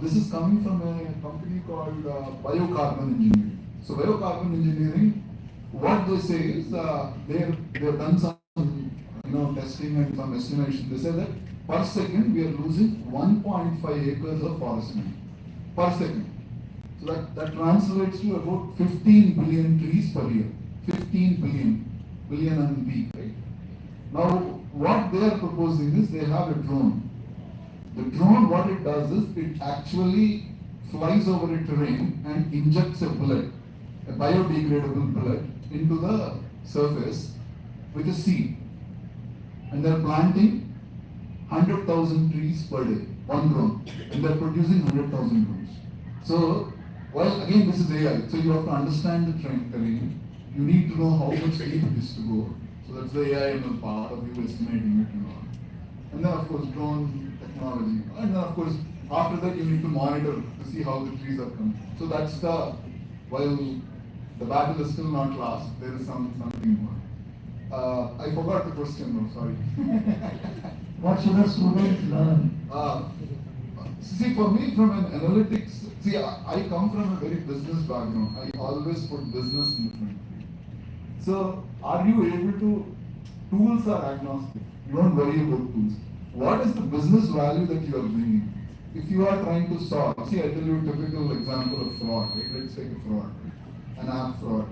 [SPEAKER 6] This is coming from a company called biocarbon engineering. So biocarbon engineering, what they say is they've done some testing and some estimation. They say that per second we are losing 1.5 acres of forest land per second. So that translates to about 15 billion trees per year. 15 billion and B, right? Now, what they are proposing is they have a drone. The drone, what it does is it actually flies over a terrain and injects a bullet, a biodegradable bullet, into the surface with a seed. And they're planting 100,000 trees per day, one drone. And they're producing 100,000 drones. So, well, again, this is AI. So you have to understand the terrain. You need to know how much deep it is to go. So that's the AI ML part of you estimating it and all. And then of course drone technology. And then of course after that you need to monitor to see how the trees are coming. So that's while the battle is still not lost, there is something more. I forgot the question though, sorry.
[SPEAKER 2] What should a student learn?
[SPEAKER 6] See, for me from an analytics, I come from a very business background. I always put business in the front. So, are you able to, tools are agnostic, you don't worry about tools. What is the business value that you are bringing? If you are trying to solve, I tell you a typical example of fraud, right? Let's take a fraud, an app fraud.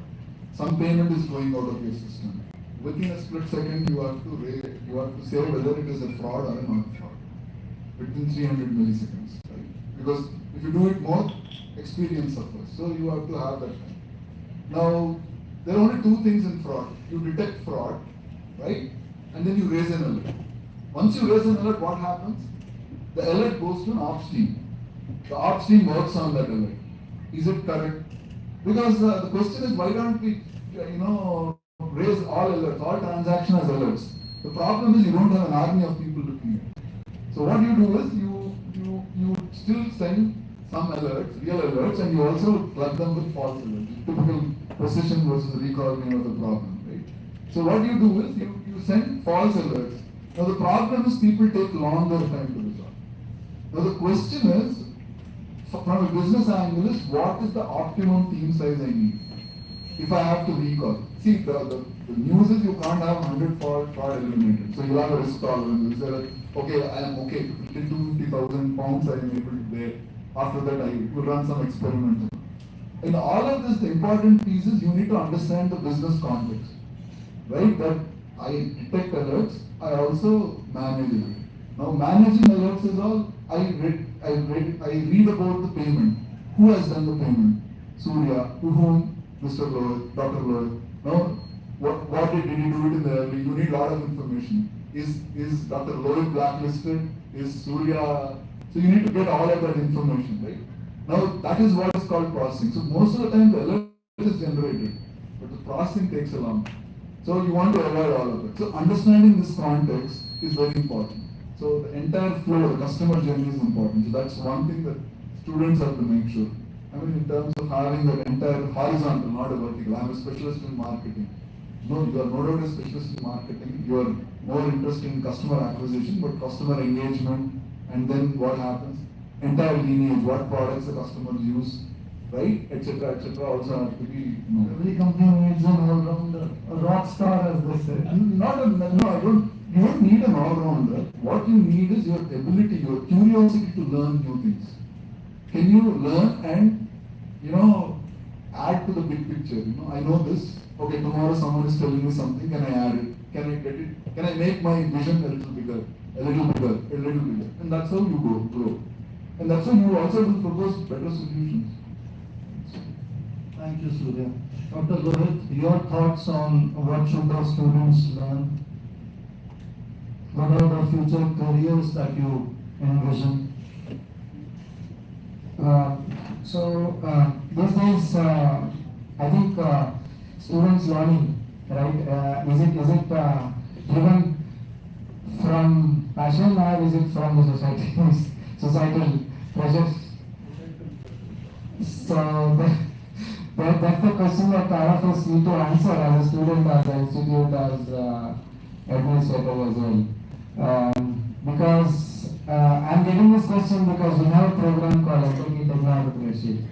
[SPEAKER 6] Some payment is flowing out of your system. Within a split second, you have to say whether it is a fraud or not a fraud. Within 300 milliseconds, right? Because if you do it more, experience suffers. So you have to have that time. Now, there are only two things in fraud. You detect fraud, right? And then you raise an alert. Once you raise an alert, what happens? The alert goes to an ops team. The ops team works on that alert. Is it correct? Because the question is, why don't we, raise all alerts, all transactions as alerts? The problem is you don't have an army of people looking at it. So what you do is you still send some alerts, real alerts, and you also plug them with false alerts. Typical precision versus recall kind of a problem, right? So what you do is you send false alerts. Now the problem is people take longer time to resolve. Now the question is, from a business angle, is what is the optimum team size I need? If I have to recall. See, the news is you can't have 100 fraud eliminated. So you have a risk tolerance. You say like, okay, I am okay. 250,000 pounds I am able to bear. After that, I will run some experiments. In all of this, the important piece is you need to understand the business context. Right? That I detect alerts, I also manage it. Now, managing alerts is all, I read about the payment. Who has done the payment? Surya. To whom? Mr. Lloyd, Dr. Lloyd. Now, what did he do it in the early? You need a lot of information. Is Dr. Lloyd blacklisted? Is Surya? So you need to get all of that information, right? Now, that is what is called processing. So most of the time the alert is generated, but the processing takes a long time. So you want to avoid all of it. So understanding this context is very important. So the entire flow, the customer journey is important. So that's one thing that students have to make sure. I mean, in terms of having that entire horizontal, not a vertical. I'm a specialist in marketing. No, you are no doubt a specialist in marketing. You are more interested in customer acquisition, but customer engagement, and then what happens? Entire lineage, what products the customers use, right, etc., also have to be.
[SPEAKER 2] Every company needs an all-rounder, a rock star, as they say.
[SPEAKER 6] You don't need an all-rounder. What you need is your ability, your curiosity to learn new things. Can you learn and, add to the big picture? I know this. Okay, tomorrow someone is telling me something. Can I add it? Can I get it? Can I make my vision a little bigger? And that's how you grow. And that's how you also will propose better solutions.
[SPEAKER 2] Thank you, Surya. Dr. Rohit, your thoughts on what should the students learn? What are the future careers that you envision?
[SPEAKER 5] These days, I think students learning, right? Is it driven from passion or is it from the society societal pressures? That's the question that all of us need to answer as a student, as an institute, as administrator as well. Because I'm getting this question because we have a program called Empathy Technology,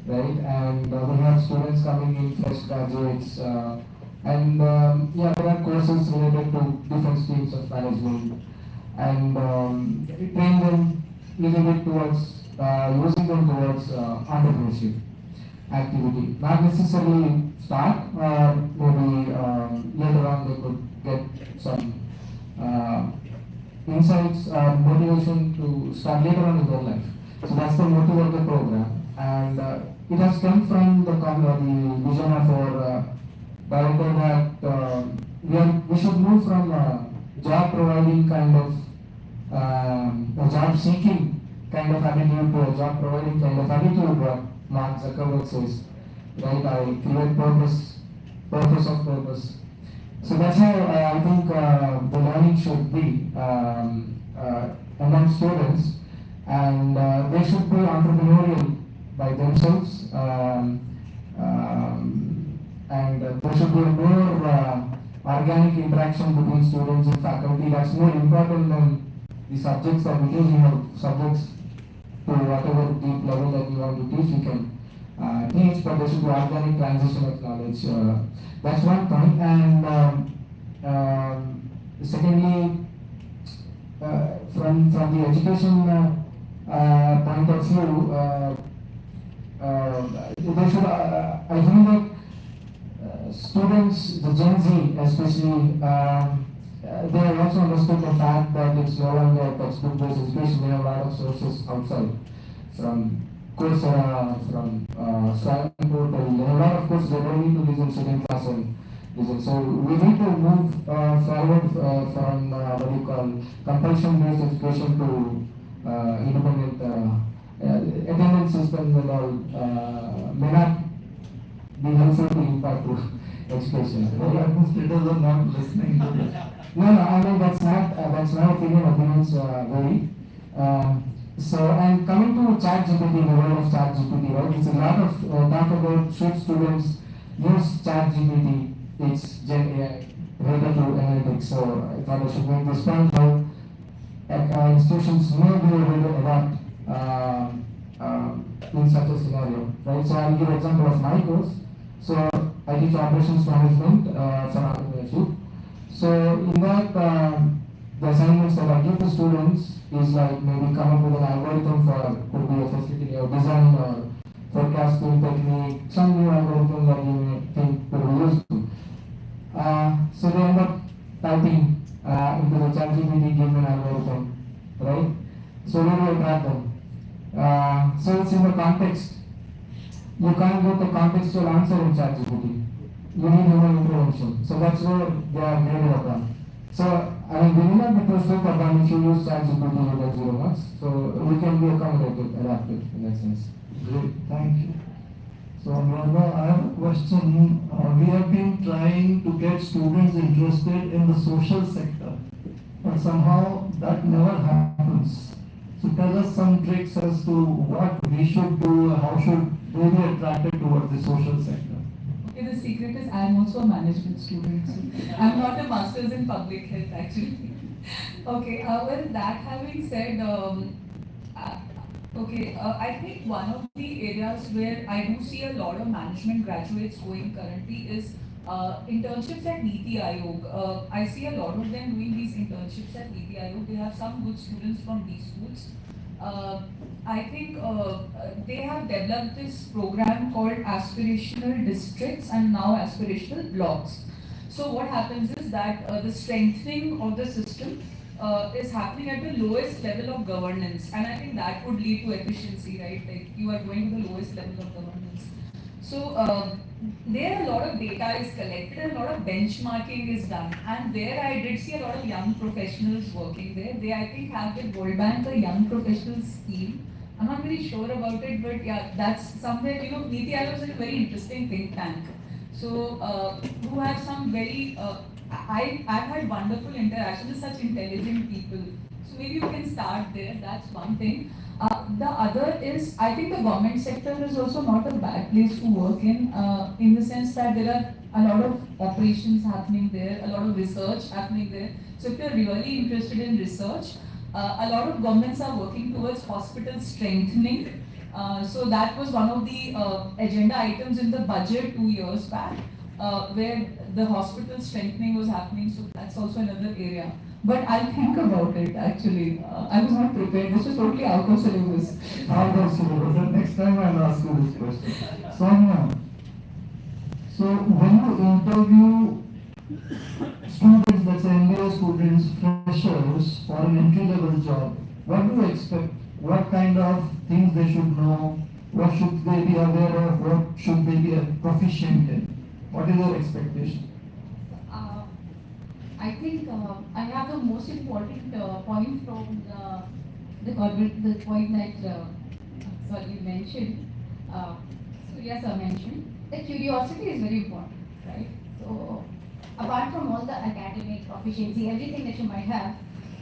[SPEAKER 5] right? And we have students coming in, fresh graduates, and yeah, there are courses related to different streams of management, and we train them little bit towards using them towards entrepreneurship activity. Not necessarily start, or maybe later on they could get some insights or motivation to start later on in their life. So that's the motive of the program, and it has come from the vision of our director that we should move from job providing kind of a job seeking kind of attitude to a job providing kind of attitude. What Mark Zuckerberg says, right? I create purpose of purpose. So that's how I think the learning should be among students, and they should be entrepreneurial by themselves, and there should be a more organic interaction between students and faculty. That's more important than the subjects that we teach. You have subjects to whatever deep level that you want to teach, you can teach, but there should be organic transition of knowledge. That's one point. And secondly, from the education point of view, they should, I feel that students, the Gen Z especially, they have also understood the fact that it's no longer textbook-based education. They have a lot of sources outside, from Coursera, from Swan Portal. They have a lot of courses. They don't need to listen sitting class and listen. So we need to move forward from what you call compulsion-based education to independent attendance system and all may not be helpful to impact to education.
[SPEAKER 2] The administrators are not listening to this.
[SPEAKER 5] No, I mean that's my opinion. Opinions vary. And coming to ChatGPT, the role of ChatGPT, right? It's a lot of talk about should students use ChatGPT. It's Gen AI related to analytics. So I thought I should make this point how institutions may be able to adapt in such a scenario, right? So I'll give an example of my course. So I teach operations management for entrepreneurship. So in that, the assignments that I give to students is like maybe come up with an algorithm for, could be a facility or design or forecasting technique, some new algorithm that you may think could be useful. So they end up typing into the ChatGPT, give me an algorithm, right? So where do I track them? So it's in the context. You can't get the contextual answer in ChatGPT. You need human intervention. So that's where they are graded upon. So I mean, we will not be pushed upon if you use ChatGPT, you get 0 marks. So we can be accommodated, adapted in that sense.
[SPEAKER 2] Great, thank you. So Amrita, I have a question. We have been trying to get students interested in the social sector, but somehow that never happens. So tell us some tricks as to what we should do, how should they be attracted towards the social sector.
[SPEAKER 4] Okay, the secret is I'm also a management student. So I'm not a master's in public health actually. Okay, well that having said, I think one of the areas where I do see a lot of management graduates going currently is internships at NITI Aayog. I see a lot of them doing these internships at NITI Aayog. They have some good students from these schools. I think they have developed this program called aspirational districts and now aspirational blocks. So what happens is that the strengthening of the system is happening at the lowest level of governance, and I think that would lead to efficiency, right? Like you are going to the lowest level of governance. So there a lot of data is collected and a lot of benchmarking is done. And there I did see a lot of young professionals working there. They I think have with World Bank a young professionals scheme. I'm not very sure about it, but yeah, that's somewhere, Niti Aayog is a very interesting think tank. So who have some very, I've had wonderful interactions with such intelligent people. So maybe you can start there, that's one thing. The other is, I think the government sector is also not a bad place to work in the sense that there are a lot of operations happening there, a lot of research happening there. So if you're really interested in research, a lot of governments are working towards hospital strengthening. So that was one of the agenda items in the budget 2 years back, where the hospital strengthening was happening. So that's also another area. But I'll think about it actually. I was not prepared. This was totally out of syllabus.
[SPEAKER 2] Out of syllabus. And next time I'll ask you this question. Sonia, so when you interview students, let's say MBA students, freshers for an entry-level job, what do you expect? What kind of things they should know? What should they be aware of? What should they be proficient in? What is your expectation?
[SPEAKER 3] I think I have the most important point from the point that you mentioned. Surya sir mentioned that curiosity is very important, right? So apart from all the academic proficiency, everything that you might have,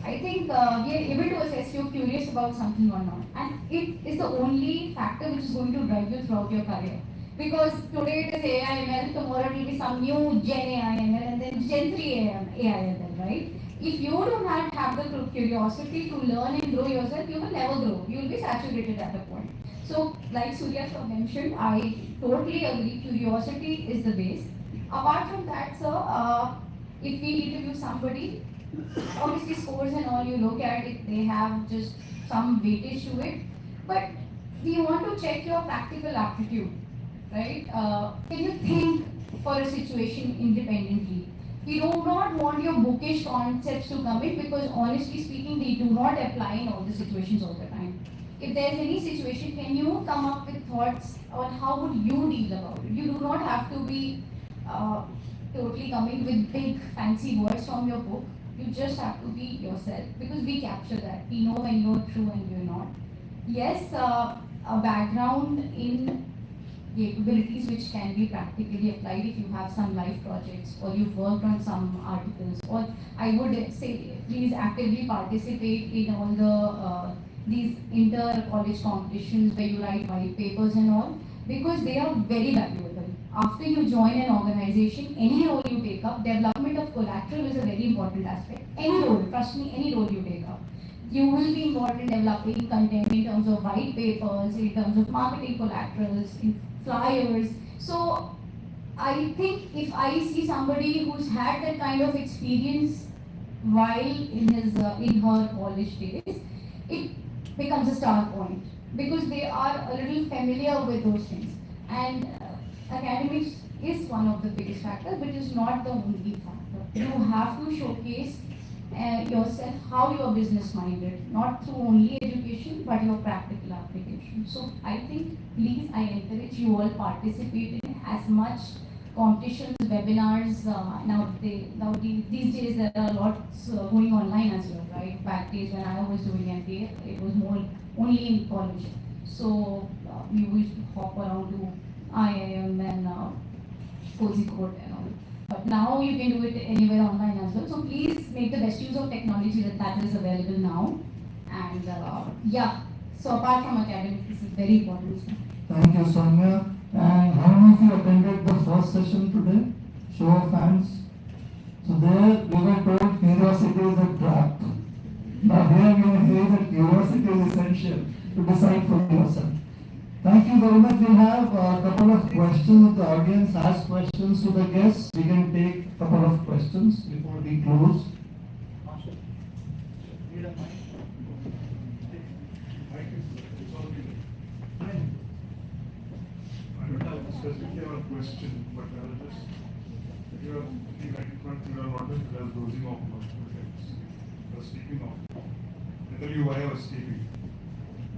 [SPEAKER 3] I think we are able to assess you're curious about something or not, and it is the only factor which is going to drive you throughout your career. Because today it is AI/ML, tomorrow it will be some new Gen AI/ML, and then Gen 3 AI/ML, right? If you do not have the curiosity to learn and grow yourself, you will never grow. You will be saturated at a point. So, like Surya sir mentioned, I totally agree. Curiosity is the base. Apart from that, sir, if we interview somebody, obviously scores and all you look at it, they have just some weightage to it. But we want to check your practical aptitude, right? Can you think for a situation independently? We do not want your bookish concepts to come in because honestly speaking, they do not apply in all the situations all the time. If there's any situation, can you come up with thoughts on how would you deal about it? You do not have to be totally coming with big fancy words from your book. You just have to be yourself because we capture that. We know when you're true and you're not. Yes, a background in capabilities which can be practically applied if you have some life projects or you've worked on some articles, or I would say please actively participate in all the these inter-college competitions where you write white papers and all, because they are very valuable. After you join an organization, any role you take up, development of collateral is a very important aspect. Any role, trust me, any role you take up, you will be involved in developing content in terms of white papers, in terms of marketing collaterals, in flyers. So I think if I see somebody who's had that kind of experience while in his in her college days, it becomes a star point because they are a little familiar with those things. And academics is one of the biggest factors, but is not the only factor. You have to showcase yourself how you are business minded, not through only education but your practical application. So I think please, I encourage you all participate in as much competitions, webinars. Now these days there are lots going online as well, right? Back days when I was doing MBA, it was more only in college. So we used to hop around to IIM and Kozhikode and all. But now you can do it anywhere online as well. So please make the best use of technology that is available now. And yeah, so apart from academics, this is very important.
[SPEAKER 2] Thank you, Sonia. And how many of you attended the first session today? Show of hands. So there we were told curiosity is a trap. Now here we will hear that curiosity is essential to decide for yourself. Thank you very much. We have a couple of questions. The audience ask questions to the guests. We can take a couple of questions before we close.
[SPEAKER 7] I don't have specifically a question, but I will just, you are sitting right in front, you are not just dozing off multiple times. You are speaking off. I tell you why I was speaking.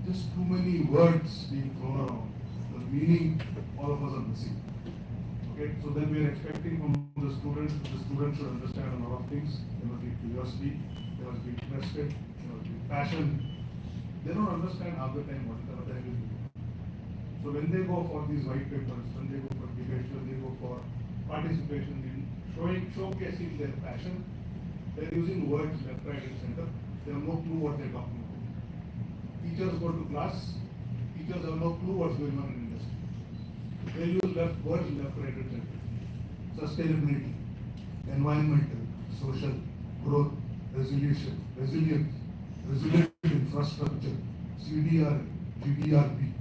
[SPEAKER 7] Just too many words being thrown around. The meaning all of us are missing. Okay, so then we are expecting from the students should understand a lot of things. There must be curiosity, there must be interested, there must be passion. They don't understand half the time what the other is doing. So when they go for these white papers, when they go for debates, when they go for participation in showcasing their passion, they're using words left, right, and center. They have no clue what they're talking about. Teachers go to class, teachers have no clue what's going on in industry. They use words left, right, and center. Sustainability, environmental, social, growth, resilience, resilient infrastructure, CDR, GDRP.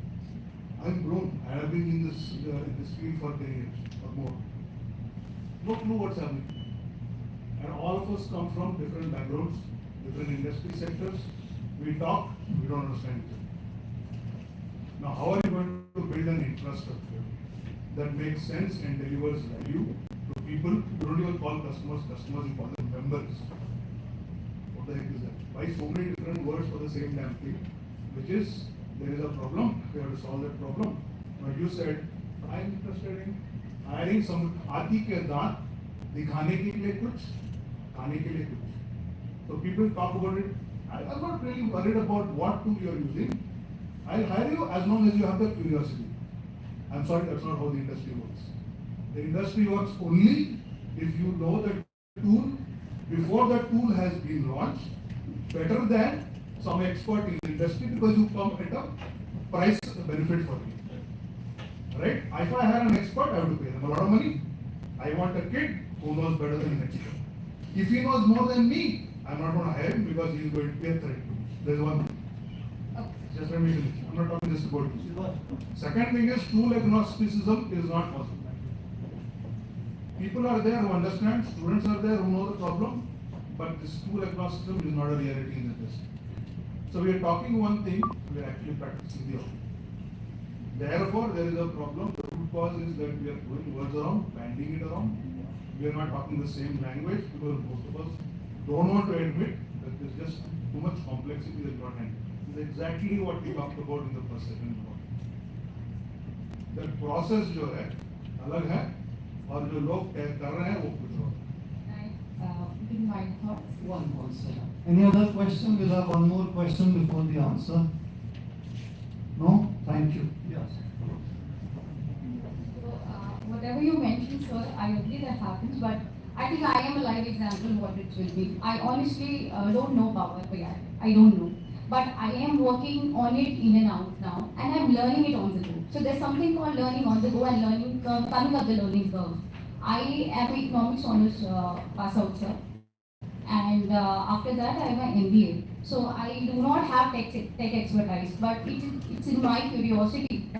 [SPEAKER 7] I'm grown. I have been in this field for 10 years or more. No clue what's happening. And all of us come from different backgrounds, different industry sectors. We talk, we don't understand each other. Now, how are you going to build an infrastructure that makes sense and delivers value to people? You don't even call customers, you call them members. What the heck is that? Why so many different words for the same damn thing? Which is, there is a problem, we have to solve that problem. Now you said, I am interested in hiring some हाथी के दांत दिखाने के लिए कुछ, खाने के लिए कुछ. So people talk about it. I'm not really worried about what tool you are using. I'll hire you as long as you have the curiosity. I'm sorry, that's not how the industry works. The industry works only if you know the tool before the tool has been launched, better than some expert in the industry, because you come at a price benefit for me. Right? If I hire an expert, I have to pay them a lot of money. I want a kid who knows better than an expert. If he knows more than me, I'm not going to hire him because he is going to be a threat to me. There's one thing. Just let me finish. I'm not talking just about you. Second thing is, tool agnosticism is not possible. People are there who understand, students are there who know the problem, but this tool agnosticism is not a reality in the industry. So we are talking one thing, we are actually practicing the other. Therefore, there is a problem. The root cause is that we are throwing words around, banding it around. We are not talking the same language because most of us don't want to admit that there's just too much complexity that we are handling. This is exactly what we talked about in the first segment. That process जो है अलग है और जो लोग कर रहे हैं वो कुछ और.
[SPEAKER 3] In my thoughts.
[SPEAKER 2] One also. Any other question? We'll have one more question before the answer. No? Thank you. Yes.
[SPEAKER 3] So, whatever you mentioned, sir, I agree that happens, but I think I am a live example of what it will be. I honestly don't know Power BI. I don't know. But I am working on it in and out now, and I'm learning it on the go. So there's something called learning on the go and learning curve, coming up the learning curve. I am an economics honors pass out, sir. And after that, I have an MBA. So I do not have tech expertise, but it's in my curiosity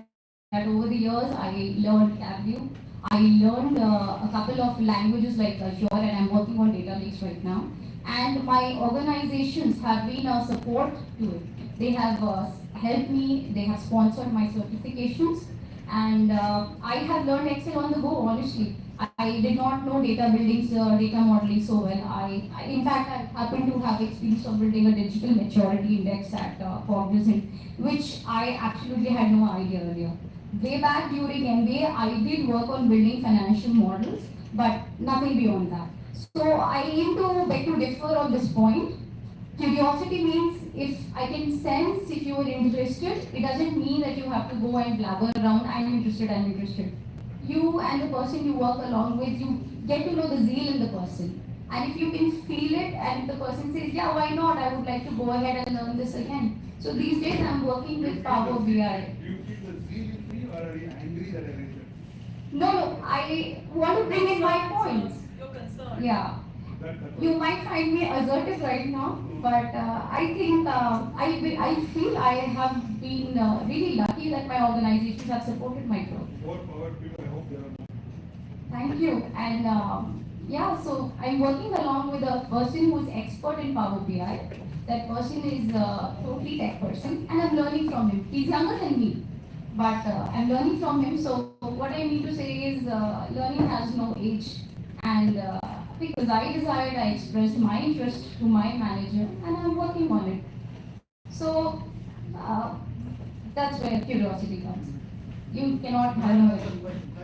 [SPEAKER 3] that over the years I learned Tableau. I learned a couple of languages like Azure, and I'm working on data lakes right now. And my organizations have been a support to it. They have helped me, they have sponsored my certifications, and I have learned Excel on the go, honestly. I did not know data building, data modeling so well. In fact, I happen to have experience of building a digital maturity index at Cognizant, which I absolutely had no idea earlier. Way back during MBA, I did work on building financial models, but nothing beyond that. So I aim to beg to differ on this point. Curiosity means if I can sense if you are interested, it doesn't mean that you have to go and blabber around, I'm interested. You and the person you work along with, you get to know the zeal in the person. And if you can feel it and the person says, yeah, why not? I would like to go ahead and learn this again. So these days I'm working with Power BI.
[SPEAKER 7] Do you feel the zeal in me, or are you angry that I mentioned?
[SPEAKER 3] No, I want to bring in my points.
[SPEAKER 4] Your concern.
[SPEAKER 3] Yeah. You might find me assertive right now, but I think I feel I have been really lucky that my organizations have supported my growth.
[SPEAKER 7] More power to you, I hope there are more.
[SPEAKER 3] Thank you. And yeah, so I'm working along with a person who's expert in Power BI. That person is a totally tech person, and I'm learning from him. He's younger than me, but I'm learning from him. So what I need to say is learning has no age. And because I desired, I expressed my interest to my manager, and I'm working on it. So that's where curiosity comes. You cannot have a.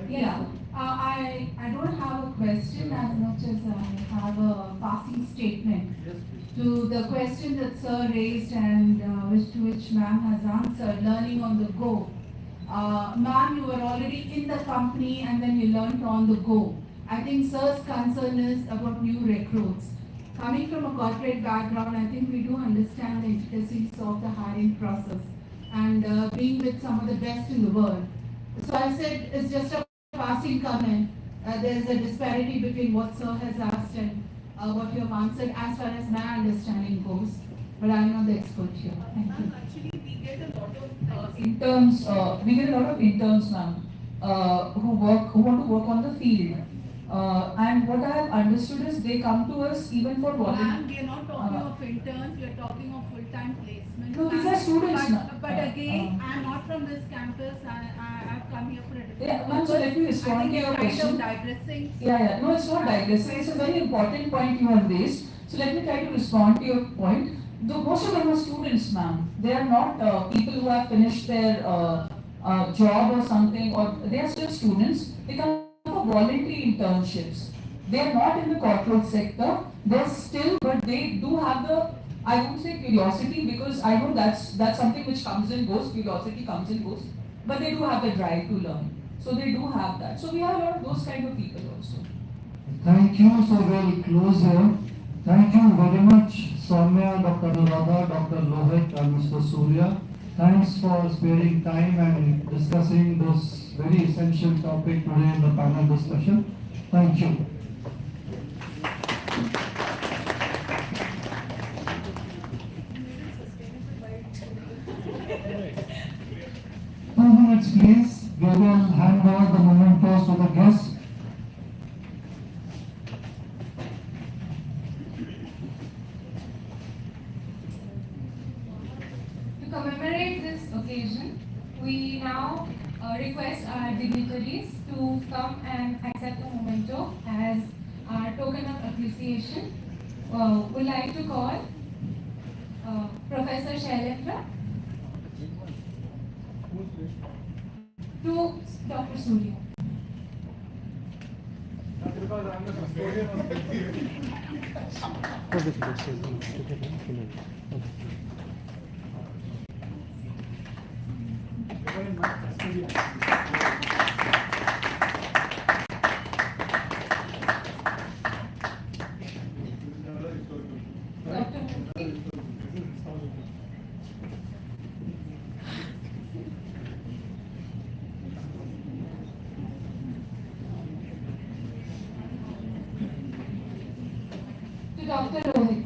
[SPEAKER 8] Yeah, I don't have a question as much as I have a passing statement to the question that sir raised and which ma'am has answered, learning on the go. Ma'am, you were already in the company and then you learned on the go. I think sir's concern is about new recruits. Coming from a corporate background, I think we do understand the intricacies of the hiring process and being with some of the best in the world. So I said it's just a passing comment. There's a disparity between what sir has asked and what you have answered as far as my understanding goes. But I'm not the expert here. Thank you.
[SPEAKER 4] Actually, we get a lot of interns. We get a lot of interns, ma'am, who want to work on the field. And what I have understood is they come to us even for volunteer.
[SPEAKER 8] Ma'am, we are not talking of interns, we are talking of full-time placement.
[SPEAKER 4] No, these are students, ma'am.
[SPEAKER 8] But again, I'm not from this campus, I've come here for a different
[SPEAKER 4] Yeah, ma'am, so let me respond to your question.
[SPEAKER 8] Digressing.
[SPEAKER 4] Yeah. No, it's not digressing. It's a very important point you have raised. So let me try to respond to your point. Though most of them are students, ma'am. They are not people who have finished their job or something, or they are still students. They come for voluntary internships. They are not in the corporate sector. They're still, but they do have the, I won't say curiosity, because I know that's something which comes and goes. Curiosity comes and goes, but they do have the drive to learn. So they do have that. So we have a lot of those kind of people also.
[SPEAKER 2] Thank you. So we'll close here. Thank you very much, Soumya, Dr. Anuradha, Dr. Lohit, and Mr. Surya. Thanks for sparing time and discussing this very essential topic today in the panel discussion. Thank you. 2 minutes, please. We will hand over the mementos to the guests.
[SPEAKER 1] To commemorate this occasion, we now request our dignitaries to come and accept the memento as our token of appreciation. We'd like to call Professor Shailendra to Dr. Surya. To Dr. Rohit.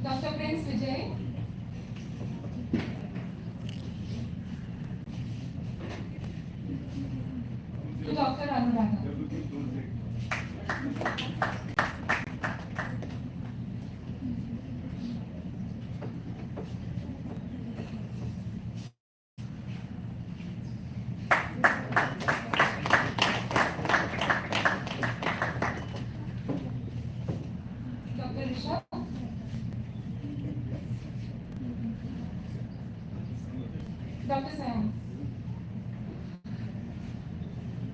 [SPEAKER 1] Dr. Prince Vijay. To Dr. Anuradha. Dr. Rishabh. Dr. Sam.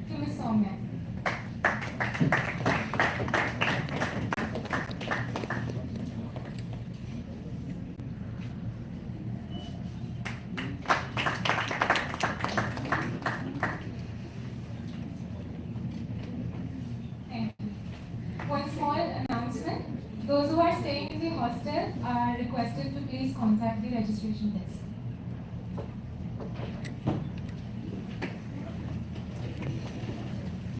[SPEAKER 1] To Ms. Soumya. Thank you. One small announcement. Those who are staying in the hostel are requested to please contact the registration desk.